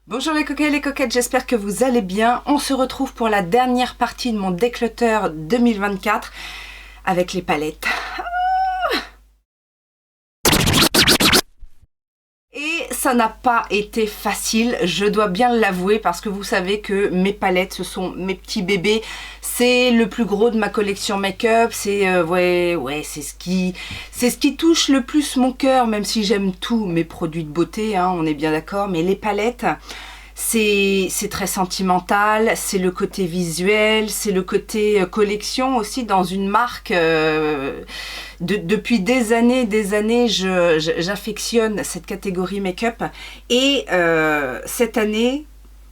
Bonjour les coquets et les coquettes, j'espère que vous allez bien. On se retrouve pour la dernière partie de mon déclutter 2024 avec les palettes. Et ça n'a pas été facile, je dois bien l'avouer, parce que vous savez que mes palettes, ce sont mes petits bébés. C'est le plus gros de ma collection make-up, c'est c'est ce qui touche le plus mon cœur, même si j'aime tous mes produits de beauté, hein, on est bien d'accord, mais les palettes, c'est très sentimental, c'est le côté visuel, c'est le côté collection aussi dans une marque. Depuis des années, j'affectionne cette catégorie make-up et cette année,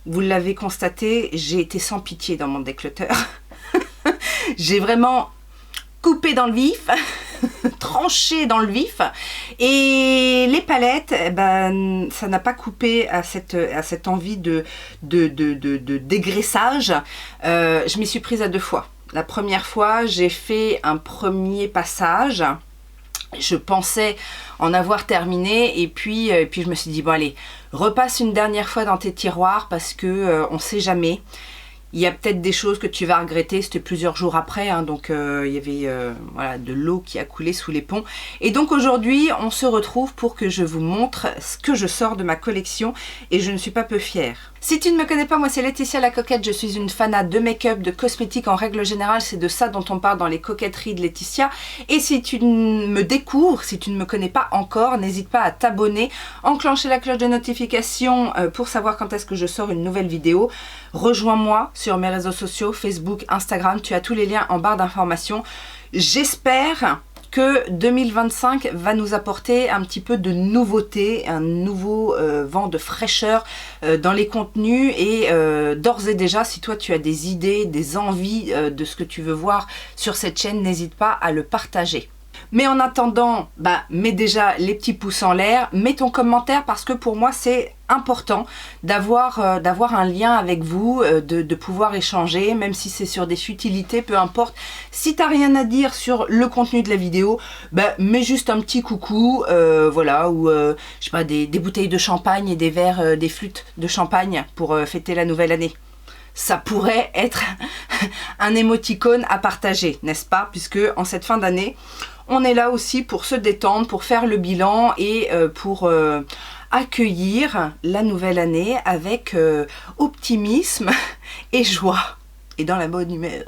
vous l'avez constaté, j'ai été sans pitié dans mon déclutter. J'ai vraiment coupé dans le vif, tranché dans le vif, et les palettes, ben, ça n'a pas coupé à cette envie de dégraissage. Je m'y suis prise à deux fois. La première fois, j'ai fait un premier passage. Je pensais en avoir terminé et puis je me suis dit, bon allez, repasse une dernière fois dans tes tiroirs parce que on sait jamais. Il y a peut-être des choses que tu vas regretter, c'était plusieurs jours après, hein, donc il y avait voilà, de l'eau qui a coulé sous les ponts. Et donc aujourd'hui, on se retrouve pour que je vous montre ce que je sors de ma collection et je ne suis pas peu fière. Si tu ne me connais pas, moi c'est Laetitia la coquette, je suis une fanat de make-up, de cosmétiques en règle générale, c'est de ça dont on parle dans les coquetteries de Laetitia. Et si tu me découvres, si tu ne me connais pas encore, n'hésite pas à t'abonner, enclencher la cloche de notification pour savoir quand est-ce que je sors une nouvelle vidéo. Rejoins-moi sur mes réseaux sociaux, Facebook, Instagram, tu as tous les liens en barre d'informations. J'espère que 2025 va nous apporter un petit peu de nouveauté, un nouveau vent de fraîcheur dans les contenus et d'ores et déjà, si toi tu as des idées, des envies de ce que tu veux voir sur cette chaîne, n'hésite pas à le partager. Mais en attendant, bah, mets déjà les petits pouces en l'air, mets ton commentaire parce que pour moi c'est important d'avoir un lien avec vous, de pouvoir échanger, même si c'est sur des futilités, peu importe. Si tu n'as rien à dire sur le contenu de la vidéo, bah, mets juste un petit coucou, voilà, ou je sais pas, des bouteilles de champagne et des verres, des flûtes de champagne pour fêter la nouvelle année. Ça pourrait être un émoticône à partager, n'est-ce pas? Puisque en cette fin d'année, on est là aussi pour se détendre, pour faire le bilan et pour accueillir la nouvelle année avec optimisme et joie et dans la bonne humeur.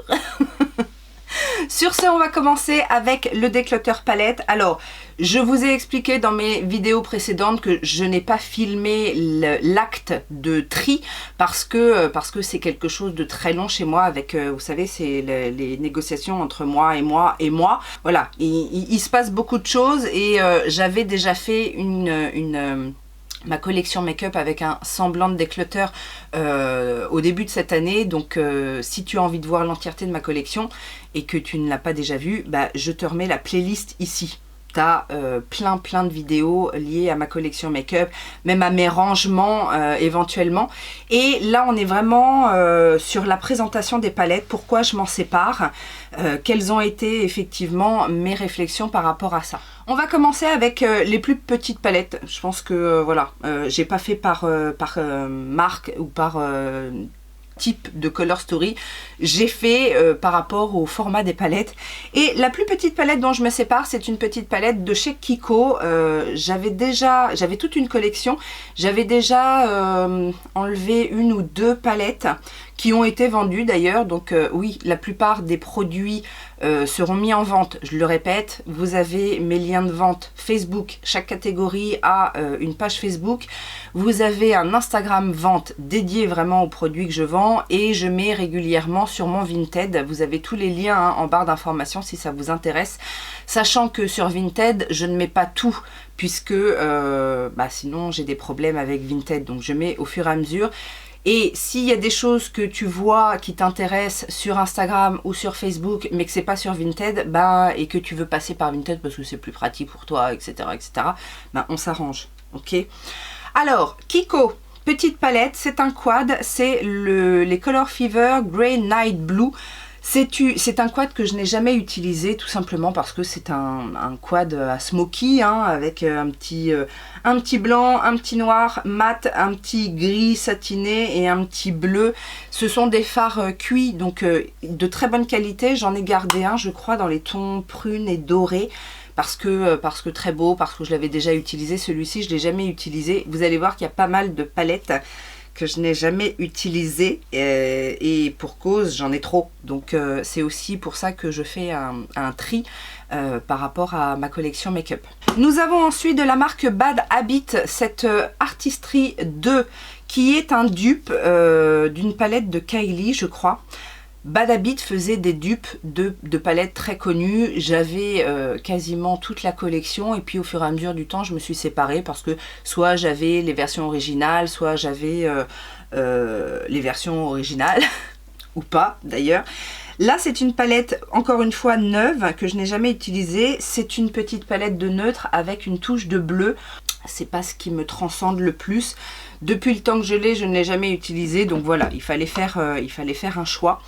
Sur ce, on va commencer avec le déclutter palette. Alors, je vous ai expliqué dans mes vidéos précédentes que je n'ai pas filmé l'acte de tri parce que c'est quelque chose de très long chez moi avec, vous savez, c'est les négociations entre moi. Voilà, il se passe beaucoup de choses et j'avais déjà fait ma collection make-up avec un semblant de déclutter au début de cette année. Donc si tu as envie de voir l'entièreté de ma collection et que tu ne l'as pas déjà vue, bah, je te remets la playlist ici. Tu as plein de vidéos liées à ma collection make-up, même à mes rangements éventuellement. Et là, on est vraiment sur la présentation des palettes, pourquoi je m'en sépare, quelles ont été effectivement mes réflexions par rapport à ça. On va commencer avec les plus petites palettes. Je pense que voilà, j'ai pas fait par marque ou par type de color story, j'ai fait par rapport au format des palettes. Et la plus petite palette dont je me sépare, c'est une petite palette de chez Kiko. J'avais toute une collection, j'avais déjà enlevé une ou deux palettes qui ont été vendues d'ailleurs, donc oui, la plupart des produits seront mis en vente. Je le répète, vous avez mes liens de vente Facebook, chaque catégorie a une page Facebook, vous avez un Instagram vente dédié vraiment aux produits que je vends et je mets régulièrement sur mon Vinted, vous avez tous les liens hein, en barre d'informations si ça vous intéresse, sachant que sur Vinted je ne mets pas tout puisque bah, sinon j'ai des problèmes avec Vinted, donc je mets au fur et à mesure. Et s'il y a des choses que tu vois qui t'intéressent sur Instagram ou sur Facebook, mais que c'est pas sur Vinted, bah, et que tu veux passer par Vinted parce que c'est plus pratique pour toi, etc., bah, on s'arrange, ok? Alors, Kiko, petite palette, c'est un quad, c'est les Color Fever Grey Night Blue. C'est un quad que je n'ai jamais utilisé, tout simplement parce que c'est un quad à smoky, hein, avec un petit blanc, un petit noir mat, un petit gris satiné et un petit bleu. Ce sont des fards cuits, donc de très bonne qualité. J'en ai gardé un, je crois, dans les tons prunes et dorés. Parce que très beau, parce que je l'avais déjà utilisé. Celui-ci, je ne l'ai jamais utilisé. Vous allez voir qu'il y a pas mal de palettes que je n'ai jamais utilisé et pour cause j'en ai trop, donc c'est aussi pour ça que je fais un tri par rapport à ma collection make-up. Nous avons ensuite de la marque Bad Habit cette Artistry 2 qui est un dupe d'une palette de Kylie, je crois. Bad Habit faisait des dupes de palettes très connues. J'avais quasiment toute la collection et puis au fur et à mesure du temps je me suis séparée parce que soit j'avais les versions originales, soit j'avais les versions originales ou pas d'ailleurs. Là c'est une palette encore une fois neuve que je n'ai jamais utilisée. C'est une petite palette de neutre avec une touche de bleu. C'est pas ce qui me transcende le plus. Depuis le temps que je l'ai, je ne l'ai jamais utilisé. Donc voilà, il fallait faire un choix.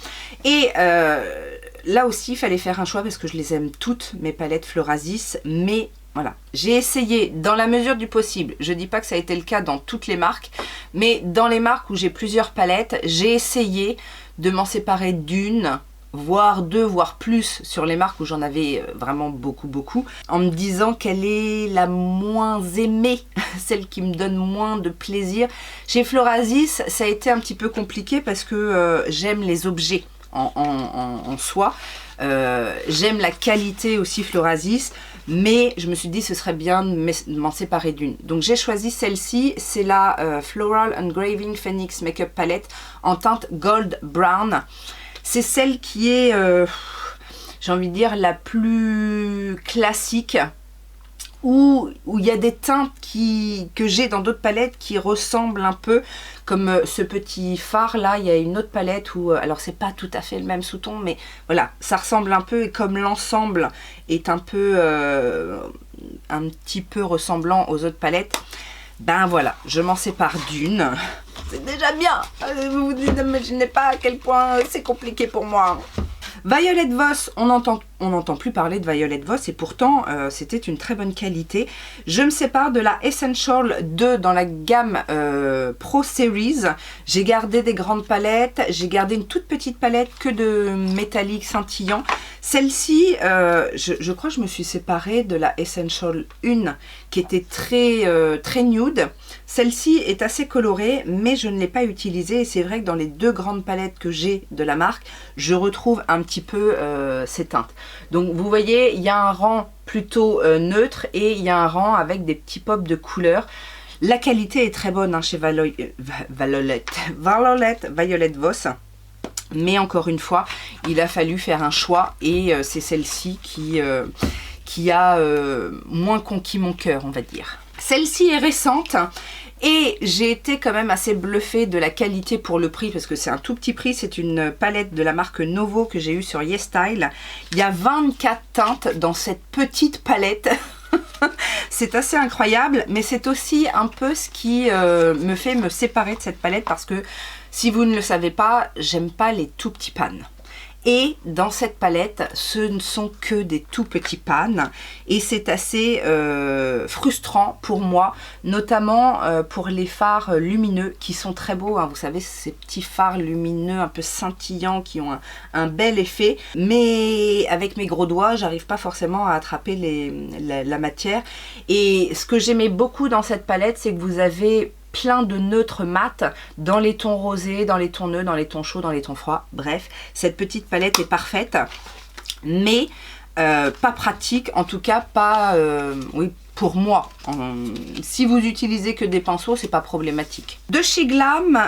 Et là aussi, il fallait faire un choix parce que je les aime toutes, mes palettes Florasis. Mais voilà, j'ai essayé dans la mesure du possible. Je ne dis pas que ça a été le cas dans toutes les marques. Mais dans les marques où j'ai plusieurs palettes, j'ai essayé de m'en séparer d'une, voire deux, voire plus sur les marques où j'en avais vraiment beaucoup, en me disant quelle est la moins aimée, celle qui me donne moins de plaisir. Chez Florasis, ça a été un petit peu compliqué parce que j'aime les objets en soi, j'aime la qualité aussi Florasis, mais je me suis dit ce serait bien de m'en séparer d'une. Donc j'ai choisi celle-ci, c'est la Floral Engraving Phoenix Makeup Palette en teinte Gold Brown. C'est celle qui est, j'ai envie de dire, la plus classique, où il y a des teintes que j'ai dans d'autres palettes qui ressemblent un peu, comme ce petit fard là. Il y a une autre palette où, alors c'est pas tout à fait le même sous-ton, mais voilà, ça ressemble un peu, et comme l'ensemble est un peu, un petit peu ressemblant aux autres palettes, ben voilà, je m'en sépare d'une. C'est déjà bien. Vous n'imaginez pas à quel point c'est compliqué pour moi. Violet Voss, on n'entend plus parler de Violet Voss et pourtant c'était une très bonne qualité. Je me sépare de la Essential 2 dans la gamme Pro Series. J'ai gardé des grandes palettes, j'ai gardé une toute petite palette que de métallique scintillant. Celle-ci, je crois que je me suis séparée de la Essential 1 qui était très nude. Celle-ci est assez colorée, mais je ne l'ai pas utilisée et c'est vrai que dans les deux grandes palettes que j'ai de la marque, je retrouve un petit peu ces teintes. Donc vous voyez, il y a un rang plutôt neutre et il y a un rang avec des petits pops de couleurs. La qualité est très bonne hein, chez Violet Voss. Mais encore une fois, il a fallu faire un choix et c'est celle-ci qui a moins conquis mon cœur, on va dire. Celle-ci est récente et j'ai été quand même assez bluffée de la qualité pour le prix parce que c'est un tout petit prix. C'est une palette de la marque Novo que j'ai eue sur YesStyle. Il y a 24 teintes dans cette petite palette. C'est assez incroyable, mais c'est aussi un peu ce qui me fait me séparer de cette palette parce que si vous ne le savez pas, j'aime pas les tout petits pans. Et dans cette palette, ce ne sont que des tout petits pans et c'est assez frustrant pour moi, notamment pour les fards lumineux qui sont très beaux, hein. Vous savez, ces petits fards lumineux un peu scintillants qui ont un bel effet, mais avec mes gros doigts, j'arrive pas forcément à attraper la matière. Et ce que j'aimais beaucoup dans cette palette, c'est que vous avez plein de neutres mat dans les tons rosés, dans les tons nœuds, dans les tons chauds, dans les tons froids. Bref, cette petite palette est parfaite, mais pas pratique, en tout cas pas, oui, pour moi. Si vous utilisez que des pinceaux, c'est pas problématique. De chez Glam,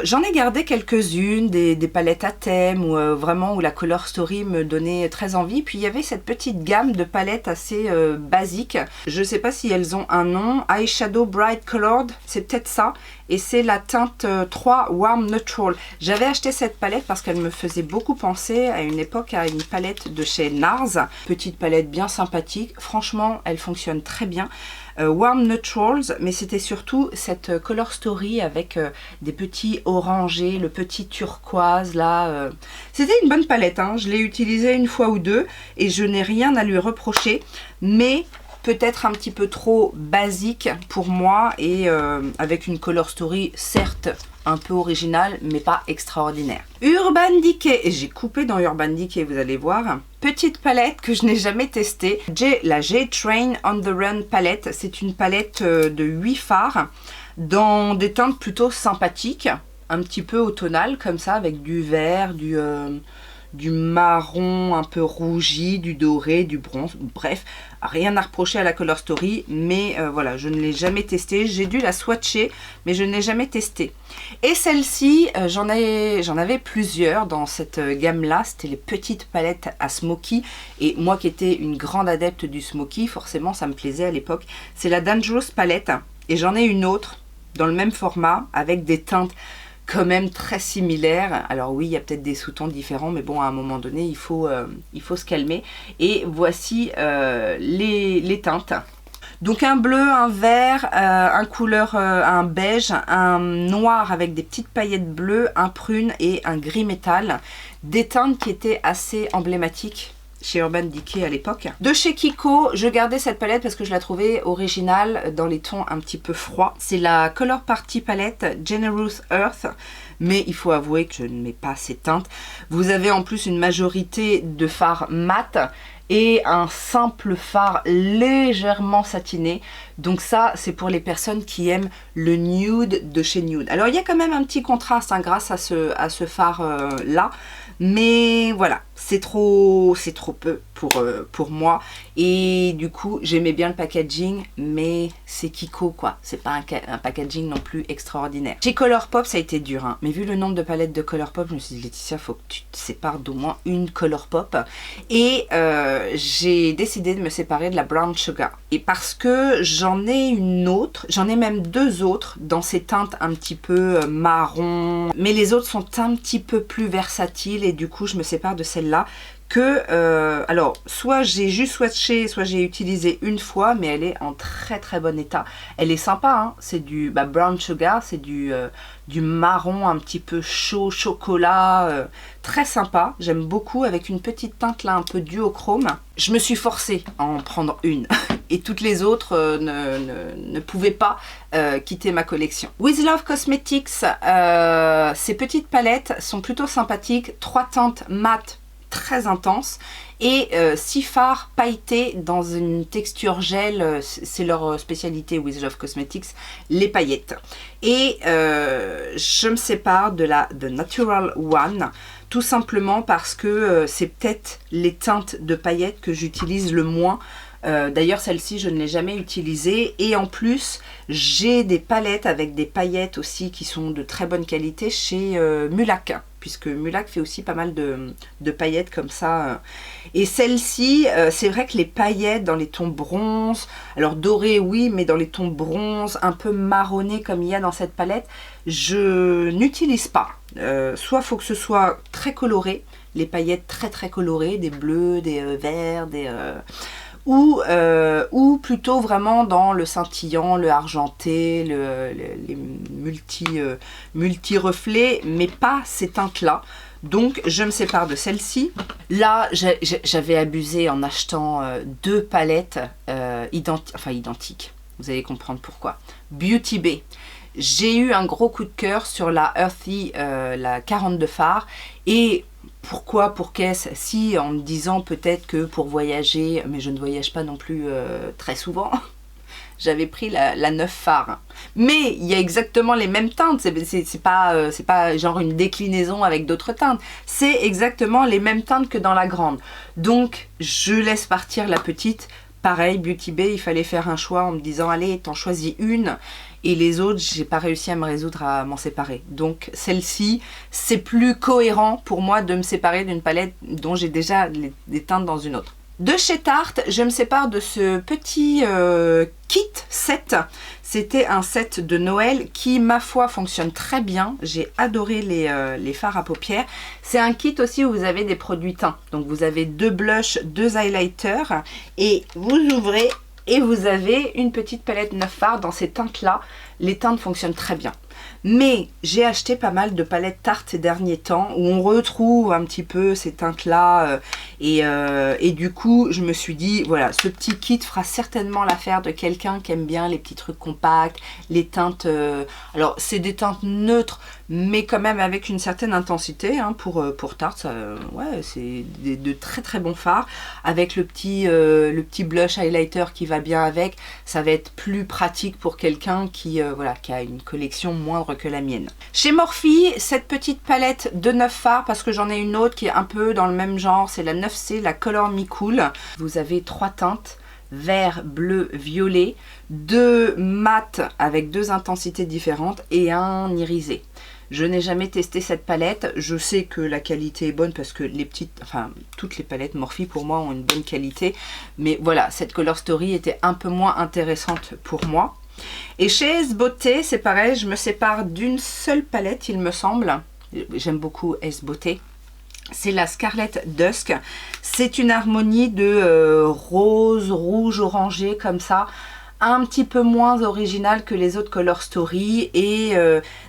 j'en ai gardé quelques-unes, des palettes à thème, ou vraiment où la Color Story me donnait très envie. Puis il y avait cette petite gamme de palettes assez basiques. Je sais pas si elles ont un nom. Eyeshadow Bright Colored, c'est peut-être ça. Et c'est la teinte 3 Warm Neutral. J'avais acheté cette palette parce qu'elle me faisait beaucoup penser à une époque à une palette de chez NARS. Petite palette bien sympathique. Franchement, elle fonctionne très bien. Warm Neutrals, mais c'était surtout cette Color Story avec des petits orangés, le petit turquoise là. C'était une bonne palette, hein. Je l'ai utilisée une fois ou deux et je n'ai rien à lui reprocher, mais peut-être un petit peu trop basique pour moi et avec une Color Story certes un peu originale mais pas extraordinaire. Urban Decay, et j'ai coupé dans Urban Decay, vous allez voir. Petite palette que je n'ai jamais testée, la J-Train on the Run palette. C'est une palette de 8 fards dans des teintes plutôt sympathiques, un petit peu automnales comme ça, avec du vert, du marron un peu rougi, du doré, du bronze, bref, rien à reprocher à la Color Story, mais voilà, je ne l'ai jamais testé. J'ai dû la swatcher, mais je ne l'ai jamais testé. Et celle-ci, j'en avais plusieurs dans cette gamme-là, c'était les petites palettes à smoky, et moi qui étais une grande adepte du smoky, forcément ça me plaisait à l'époque. C'est la Dangerous palette, et j'en ai une autre dans le même format, avec des teintes quand même très similaire. Alors oui, il y a peut-être des sous-tons différents, mais bon, à un moment donné, il faut se calmer. Et voici les teintes. Donc un bleu, un vert, un beige, un noir avec des petites paillettes bleues, un prune et un gris métal. Des teintes qui étaient assez emblématiques chez Urban Decay à l'époque. De chez Kiko, je gardais cette palette parce que je la trouvais originale dans les tons un petit peu froids. C'est la Color Party palette Generous Earth, mais il faut avouer que je ne mets pas ces teintes. Vous avez en plus une majorité de fards mat et un simple fard légèrement satiné. Donc ça, c'est pour les personnes qui aiment le nude de chez Nude. Alors il y a quand même un petit contraste hein, grâce à ce fard là. Mais voilà, c'est trop peu pour moi. Et du coup, j'aimais bien le packaging, mais c'est Kiko quoi. C'est pas un packaging non plus extraordinaire. Chez Colourpop, ça a été dur. Hein. Mais vu le nombre de palettes de Colourpop, je me suis dit, Laetitia, faut que tu te sépares d'au moins une Colourpop. Et j'ai décidé de me séparer de la Brown Sugar. Et parce que j'en ai une autre, j'en ai même deux autres dans ces teintes un petit peu marron. Mais les autres sont un petit peu plus versatiles et du coup, je me sépare de celle-là. Alors, soit j'ai juste swatché, soit j'ai utilisé une fois, mais elle est en très bon état. Elle est sympa, hein, c'est du brown sugar, c'est du marron un petit peu chaud, chocolat, très sympa. J'aime beaucoup, avec une petite teinte là un peu duochrome. Je me suis forcée à en prendre une et toutes les autres ne pouvaient pas quitter ma collection. With Love Cosmetics, ces petites palettes sont plutôt sympathiques, 3 teintes mat très intense et 6 fards pailletés dans une texture gel, c'est leur spécialité With Love Cosmetics, les paillettes. Et je me sépare de la The Natural One, tout simplement parce que c'est peut-être les teintes de paillettes que j'utilise le moins. D'ailleurs celle-ci je ne l'ai jamais utilisée et en plus j'ai des palettes avec des paillettes aussi qui sont de très bonne qualité chez Mulac, puisque Mulac fait aussi pas mal de paillettes comme ça. Et celle-ci, c'est vrai que les paillettes dans les tons bronze, alors doré oui, mais dans les tons bronze, un peu marronné comme il y a dans cette palette, je n'utilise pas. Soit faut que ce soit très coloré, les paillettes très colorées, des bleus, des verts, ou plutôt vraiment dans le scintillant, le argenté, les multi-reflets, mais pas ces teintes-là. Donc je me sépare de celle-ci. Là, j'avais abusé en achetant 2 palettes identiques. Vous allez comprendre pourquoi. Beauty Bay. J'ai eu un gros coup de cœur sur la Earthy, la 42 fards, et pourquoi, pour qu'est-ce, si en me disant peut-être que pour voyager, mais je ne voyage pas non plus très souvent, j'avais pris la 9 fards. Mais il y a exactement les mêmes teintes, c'est pas genre une déclinaison avec d'autres teintes, c'est exactement les mêmes teintes que dans la grande. Donc je laisse partir la petite. Pareil, Beauty Bay, il fallait faire un choix en me disant allez, t'en choisis une. Et les autres, j'ai pas réussi à me résoudre à m'en séparer. Donc celle-ci, c'est plus cohérent pour moi de me séparer d'une palette dont j'ai déjà des teintes dans une autre. De chez Tarte, je me sépare de ce petit kit set. C'était un set de Noël qui, ma foi, fonctionne très bien. J'ai adoré les fards à paupières. C'est un kit aussi où vous avez des produits teints. Donc vous avez 2 blushs, 2 highlighters et vous ouvrez Et vous avez une petite palette 9 fards dans ces teintes-là. Les teintes fonctionnent très bien. Mais j'ai acheté pas mal de palettes Tarte ces derniers temps où on retrouve un petit peu ces teintes-là. Et du coup, je me suis dit, voilà, ce petit kit fera certainement l'affaire de quelqu'un qui aime bien les petits trucs compacts, les teintes... alors, c'est des teintes neutres, mais quand même avec une certaine intensité hein, pour Tarte. Ouais, c'est de très très bons fards. Avec le petit blush highlighter qui va bien avec, ça va être plus pratique pour quelqu'un qui, voilà, qui a une collection moindre que la mienne. Chez Morphe, cette petite palette de 9 fards, parce que j'en ai une autre qui est un peu dans le même genre, c'est la 9C, la Color Me Cool. Vous avez 3 teintes, vert, bleu, violet, 2 mat avec 2 intensités différentes et un irisé. Je n'ai jamais testé cette palette, je sais que la qualité est bonne parce que les petites, enfin toutes les palettes Morphe pour moi ont une bonne qualité, mais voilà, cette Color Story était un peu moins intéressante pour moi. Et chez S Beauté, c'est pareil, je me sépare d'une seule palette, il me semble. J'aime beaucoup S Beauté. C'est la Scarlet Dusk. C'est une harmonie de rose, rouge, orangé, comme ça. Un petit peu moins original que les autres Color Story et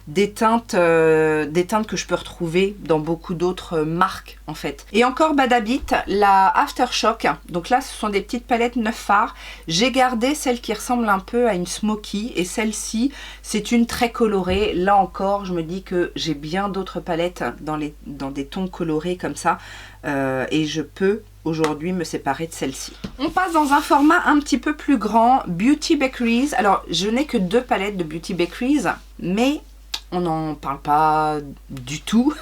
des teintes que je peux retrouver dans beaucoup d'autres marques en fait. Et encore Bad Habit, la Aftershock. Donc là, ce sont des petites palettes 9 fards. J'ai gardé celle qui ressemble un peu à une Smoky et celle-ci, c'est une très colorée. Là encore, je me dis que j'ai bien d'autres palettes dans des tons colorés comme ça et je peux aujourd'hui me séparer de celle-ci. On passe dans un format un petit peu plus grand, Beauty Bakeries. Alors, je n'ai que 2 palettes de Beauty Bakeries, mais on n'en parle pas du tout.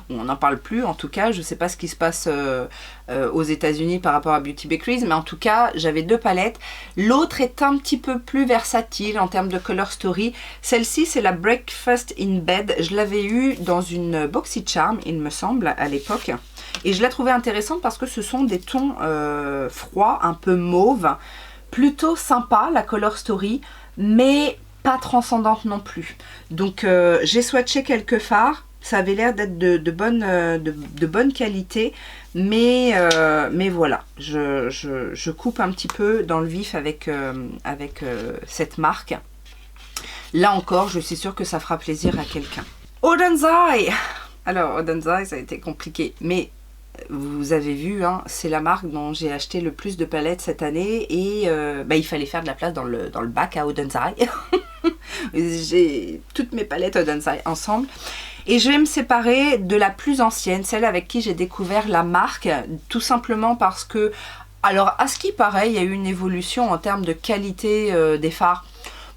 On n'en parle plus, en tout cas, je ne sais pas ce qui se passe aux États-Unis par rapport à Beauty Bakeries, mais en tout cas, j'avais 2 palettes. L'autre est un petit peu plus versatile en termes de Color Story. Celle-ci, c'est la Breakfast in Bed. Je l'avais eue dans une BoxyCharm, il me semble, à l'époque. Et je la trouvais intéressante parce que ce sont des tons froids, un peu mauve, plutôt sympa la Color Story, mais pas transcendante non plus. Donc j'ai swatché quelques fards, ça avait l'air d'être de bonne qualité, mais voilà, je coupe un petit peu dans le vif avec cette marque. Là encore, je suis sûre que ça fera plaisir à quelqu'un. Odenzai. Alors Odenzai, ça a été compliqué, mais vous avez vu, hein, c'est la marque dont j'ai acheté le plus de palettes cette année et il fallait faire de la place dans le bac à Odenzai. J'ai toutes mes palettes Odenzai ensemble. Et je vais me séparer de la plus ancienne, celle avec qui j'ai découvert la marque, tout simplement parce que, alors à ce qui paraît, il y a eu une évolution en termes de qualité des fards.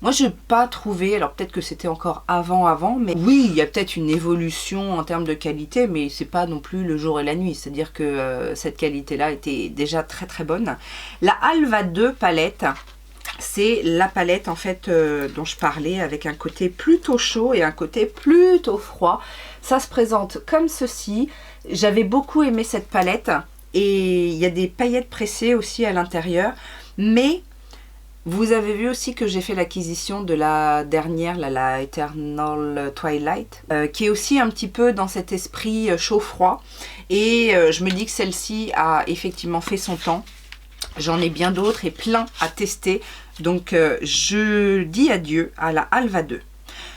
Moi, je n'ai pas trouvé, alors peut-être que c'était encore avant, mais oui, il y a peut-être une évolution en termes de qualité, mais c'est pas non plus le jour et la nuit. C'est-à-dire que cette qualité-là était déjà très très bonne. La Alva 2 palette, c'est la palette en fait dont je parlais, avec un côté plutôt chaud et un côté plutôt froid. Ça se présente comme ceci. J'avais beaucoup aimé cette palette et il y a des paillettes pressées aussi à l'intérieur, mais vous avez vu aussi que j'ai fait l'acquisition de la dernière, la Eternal Twilight, qui est aussi un petit peu dans cet esprit chaud-froid. Et je me dis que celle-ci a effectivement fait son temps. J'en ai bien d'autres et plein à tester. Donc je dis adieu à la Alva 2.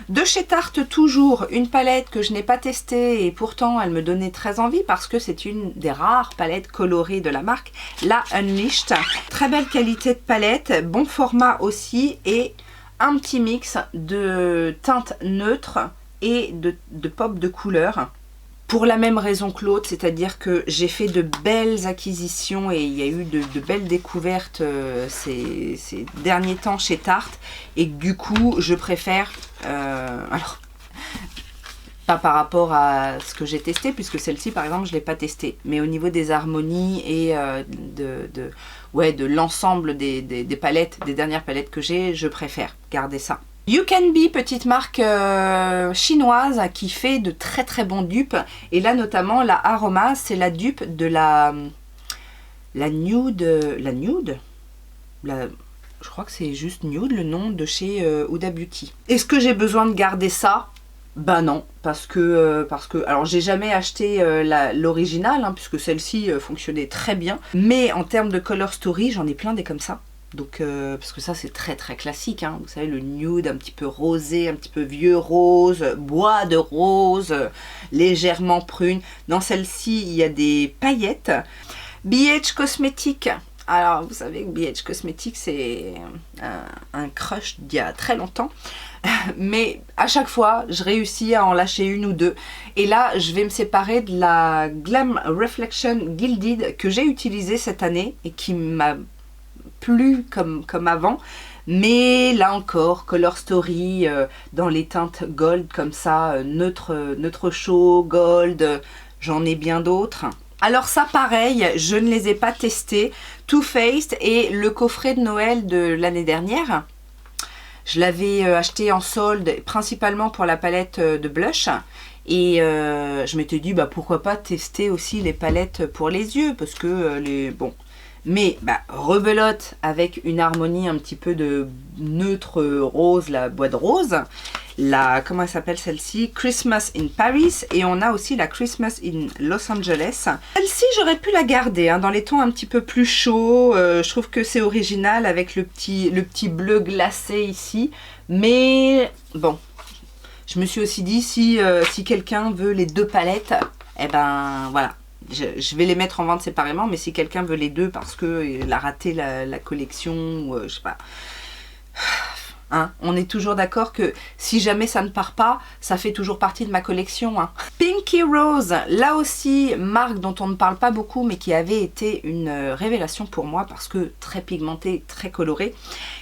De chez Tarte, toujours une palette que je n'ai pas testée et pourtant elle me donnait très envie parce que c'est une des rares palettes colorées de la marque, la Unleashed. Très belle qualité de palette, bon format aussi et un petit mix de teintes neutres et de pop de couleurs. Pour la même raison que l'autre, c'est-à-dire que j'ai fait de belles acquisitions et il y a eu de belles découvertes ces derniers temps chez Tarte. Et du coup, je préfère... alors, pas par rapport à ce que j'ai testé, puisque celle-ci, par exemple, je ne l'ai pas testée. Mais au niveau des harmonies et de l'ensemble des palettes, des dernières palettes que j'ai, je préfère garder ça. You Can Be, petite marque chinoise qui fait de très très bons dupes. Et là notamment la Aroma, c'est la dupe de la Nude. Je crois que c'est juste Nude le nom de chez Huda Beauty. Est-ce que j'ai besoin de garder ça? Bah non, parce que alors j'ai jamais acheté l'original, hein, puisque celle-ci fonctionnait très bien. Mais en termes de Color Story, j'en ai plein des comme ça. Donc, parce que ça c'est très très classique, hein. Vous savez, le nude un petit peu rosé, un petit peu vieux rose, bois de rose, légèrement prune. Dans celle-ci, il y a des paillettes. BH Cosmetics. Alors, vous savez que BH Cosmetics, c'est un crush d'il y a très longtemps. Mais à chaque fois, je réussis à en lâcher une ou deux. Et là, je vais me séparer de la Glam Reflection Gilded que j'ai utilisée cette année et qui m'a plu comme avant. Mais là encore, Color Story dans les teintes gold comme ça, neutre chaud, gold, j'en ai bien d'autres. Alors ça pareil, je ne les ai pas testés. Too Faced et le coffret de Noël de l'année dernière. Je l'avais acheté en solde principalement pour la palette de blush. Et je m'étais dit bah, pourquoi pas tester aussi les palettes pour les yeux. Parce que bon. Mais rebelote avec une harmonie un petit peu de neutre rose, la bois de rose. Comment elle s'appelle celle-ci? Christmas in Paris. Et on a aussi la Christmas in Los Angeles. Celle-ci, j'aurais pu la garder hein, dans les tons un petit peu plus chauds. Je trouve que c'est original avec le petit bleu glacé ici. Mais bon, je me suis aussi dit si quelqu'un veut les deux palettes, eh ben voilà. Je vais les mettre en vente séparément, mais si quelqu'un veut les deux parce qu'il a raté la collection, ou je sais pas. Hein, on est toujours d'accord que si jamais ça ne part pas, ça fait toujours partie de ma collection. Hein. Pinky Rose, là aussi, marque dont on ne parle pas beaucoup, mais qui avait été une révélation pour moi parce que très pigmentée, très colorée.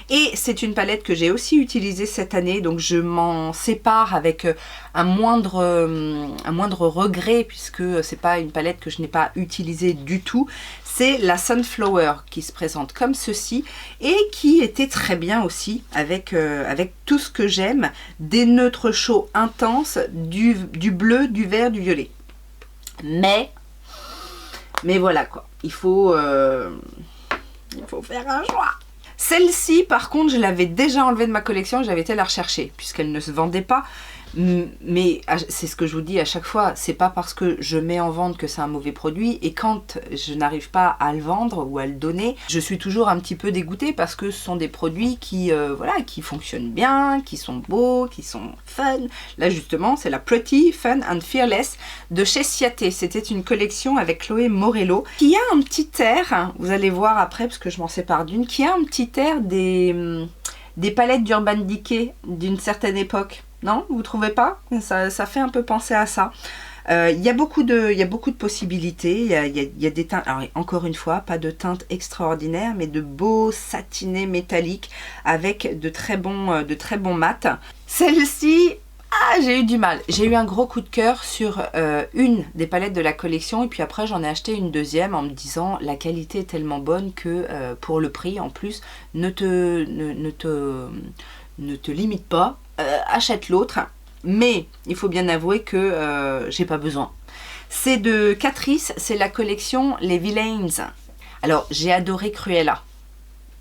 Et c'est une palette que j'ai aussi utilisée cette année, donc je m'en sépare avec un moindre regret puisque c'est pas une palette que je n'ai pas utilisée du tout. C'est la Sunflower qui se présente comme ceci et qui était très bien aussi avec tout ce que j'aime, des neutres chauds intenses, du bleu, du vert, du violet. Mais voilà quoi, il faut faire un choix. Celle-ci par contre je l'avais déjà enlevée de ma collection, j'avais été la rechercher puisqu'elle ne se vendait pas. Mais c'est ce que je vous dis à chaque fois, c'est pas parce que je mets en vente que c'est un mauvais produit, et quand je n'arrive pas à le vendre ou à le donner, je suis toujours un petit peu dégoûtée parce que ce sont des produits qui fonctionnent bien, qui sont beaux, qui sont fun. Là justement c'est la Pretty, Fun and Fearless de chez Ciaté. C'était une collection avec Chloé Morello qui a un petit air, vous allez voir après parce que je m'en sépare d'une, qui a un petit air des palettes d'Urban Decay d'une certaine époque. Non, vous trouvez pas? Ça fait un peu penser à ça. Il y a beaucoup de possibilités. Il y a des teintes. Alors encore une fois, pas de teintes extraordinaires, mais de beaux satinés métalliques avec de très bons mats. Celle-ci, j'ai eu du mal. J'ai eu un gros coup de cœur sur une des palettes de la collection, et puis après j'en ai acheté une deuxième en me disant la qualité est tellement bonne que pour le prix en plus, ne te limite pas. Achète l'autre, mais il faut bien avouer que j'ai pas besoin. C'est de Catrice, c'est la collection Les Villains. Alors j'ai adoré Cruella,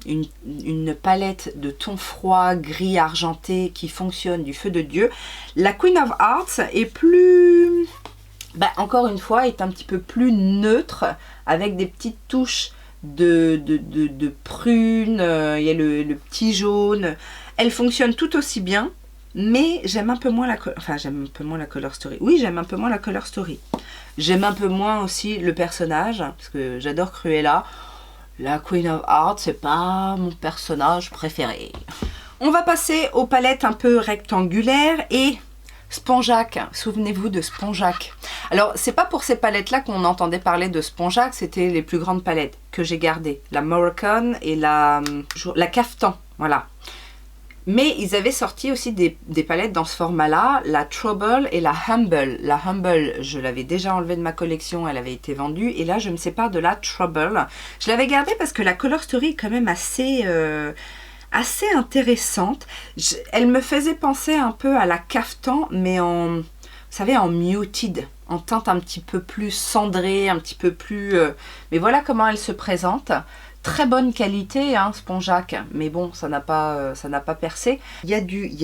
une palette de tons froids, gris argenté qui fonctionne du feu de Dieu. La Queen of Hearts est plus, encore une fois, est un petit peu plus neutre avec des petites touches de prune, il y a le petit jaune. Elle fonctionne tout aussi bien. Mais j'aime un peu moins j'aime un peu moins la Color Story. Oui, j'aime un peu moins la Color Story. J'aime un peu moins aussi le personnage, parce que j'adore Cruella. La Queen of Hearts, c'est pas mon personnage préféré. On va passer aux palettes un peu rectangulaires et Spongeac. Souvenez-vous de Spongeac. Alors, c'est pas pour ces palettes-là qu'on entendait parler de Spongeac, c'était les plus grandes palettes que j'ai gardées. La Moroccan et la Caftan, voilà. Mais ils avaient sorti aussi des palettes dans ce format-là, la Trouble et la Humble. La Humble, je l'avais déjà enlevée de ma collection, elle avait été vendue. Et là, je me sépare de la Trouble. Je l'avais gardée parce que la Color Story est quand même assez intéressante. Elle me faisait penser un peu à la Caftan, mais vous savez, en muted, en teinte un petit peu plus cendrée, un petit peu plus... mais voilà comment elle se présente. très bonne qualité, hein, Spongeac, mais bon, ça n'a pas percé. Il y a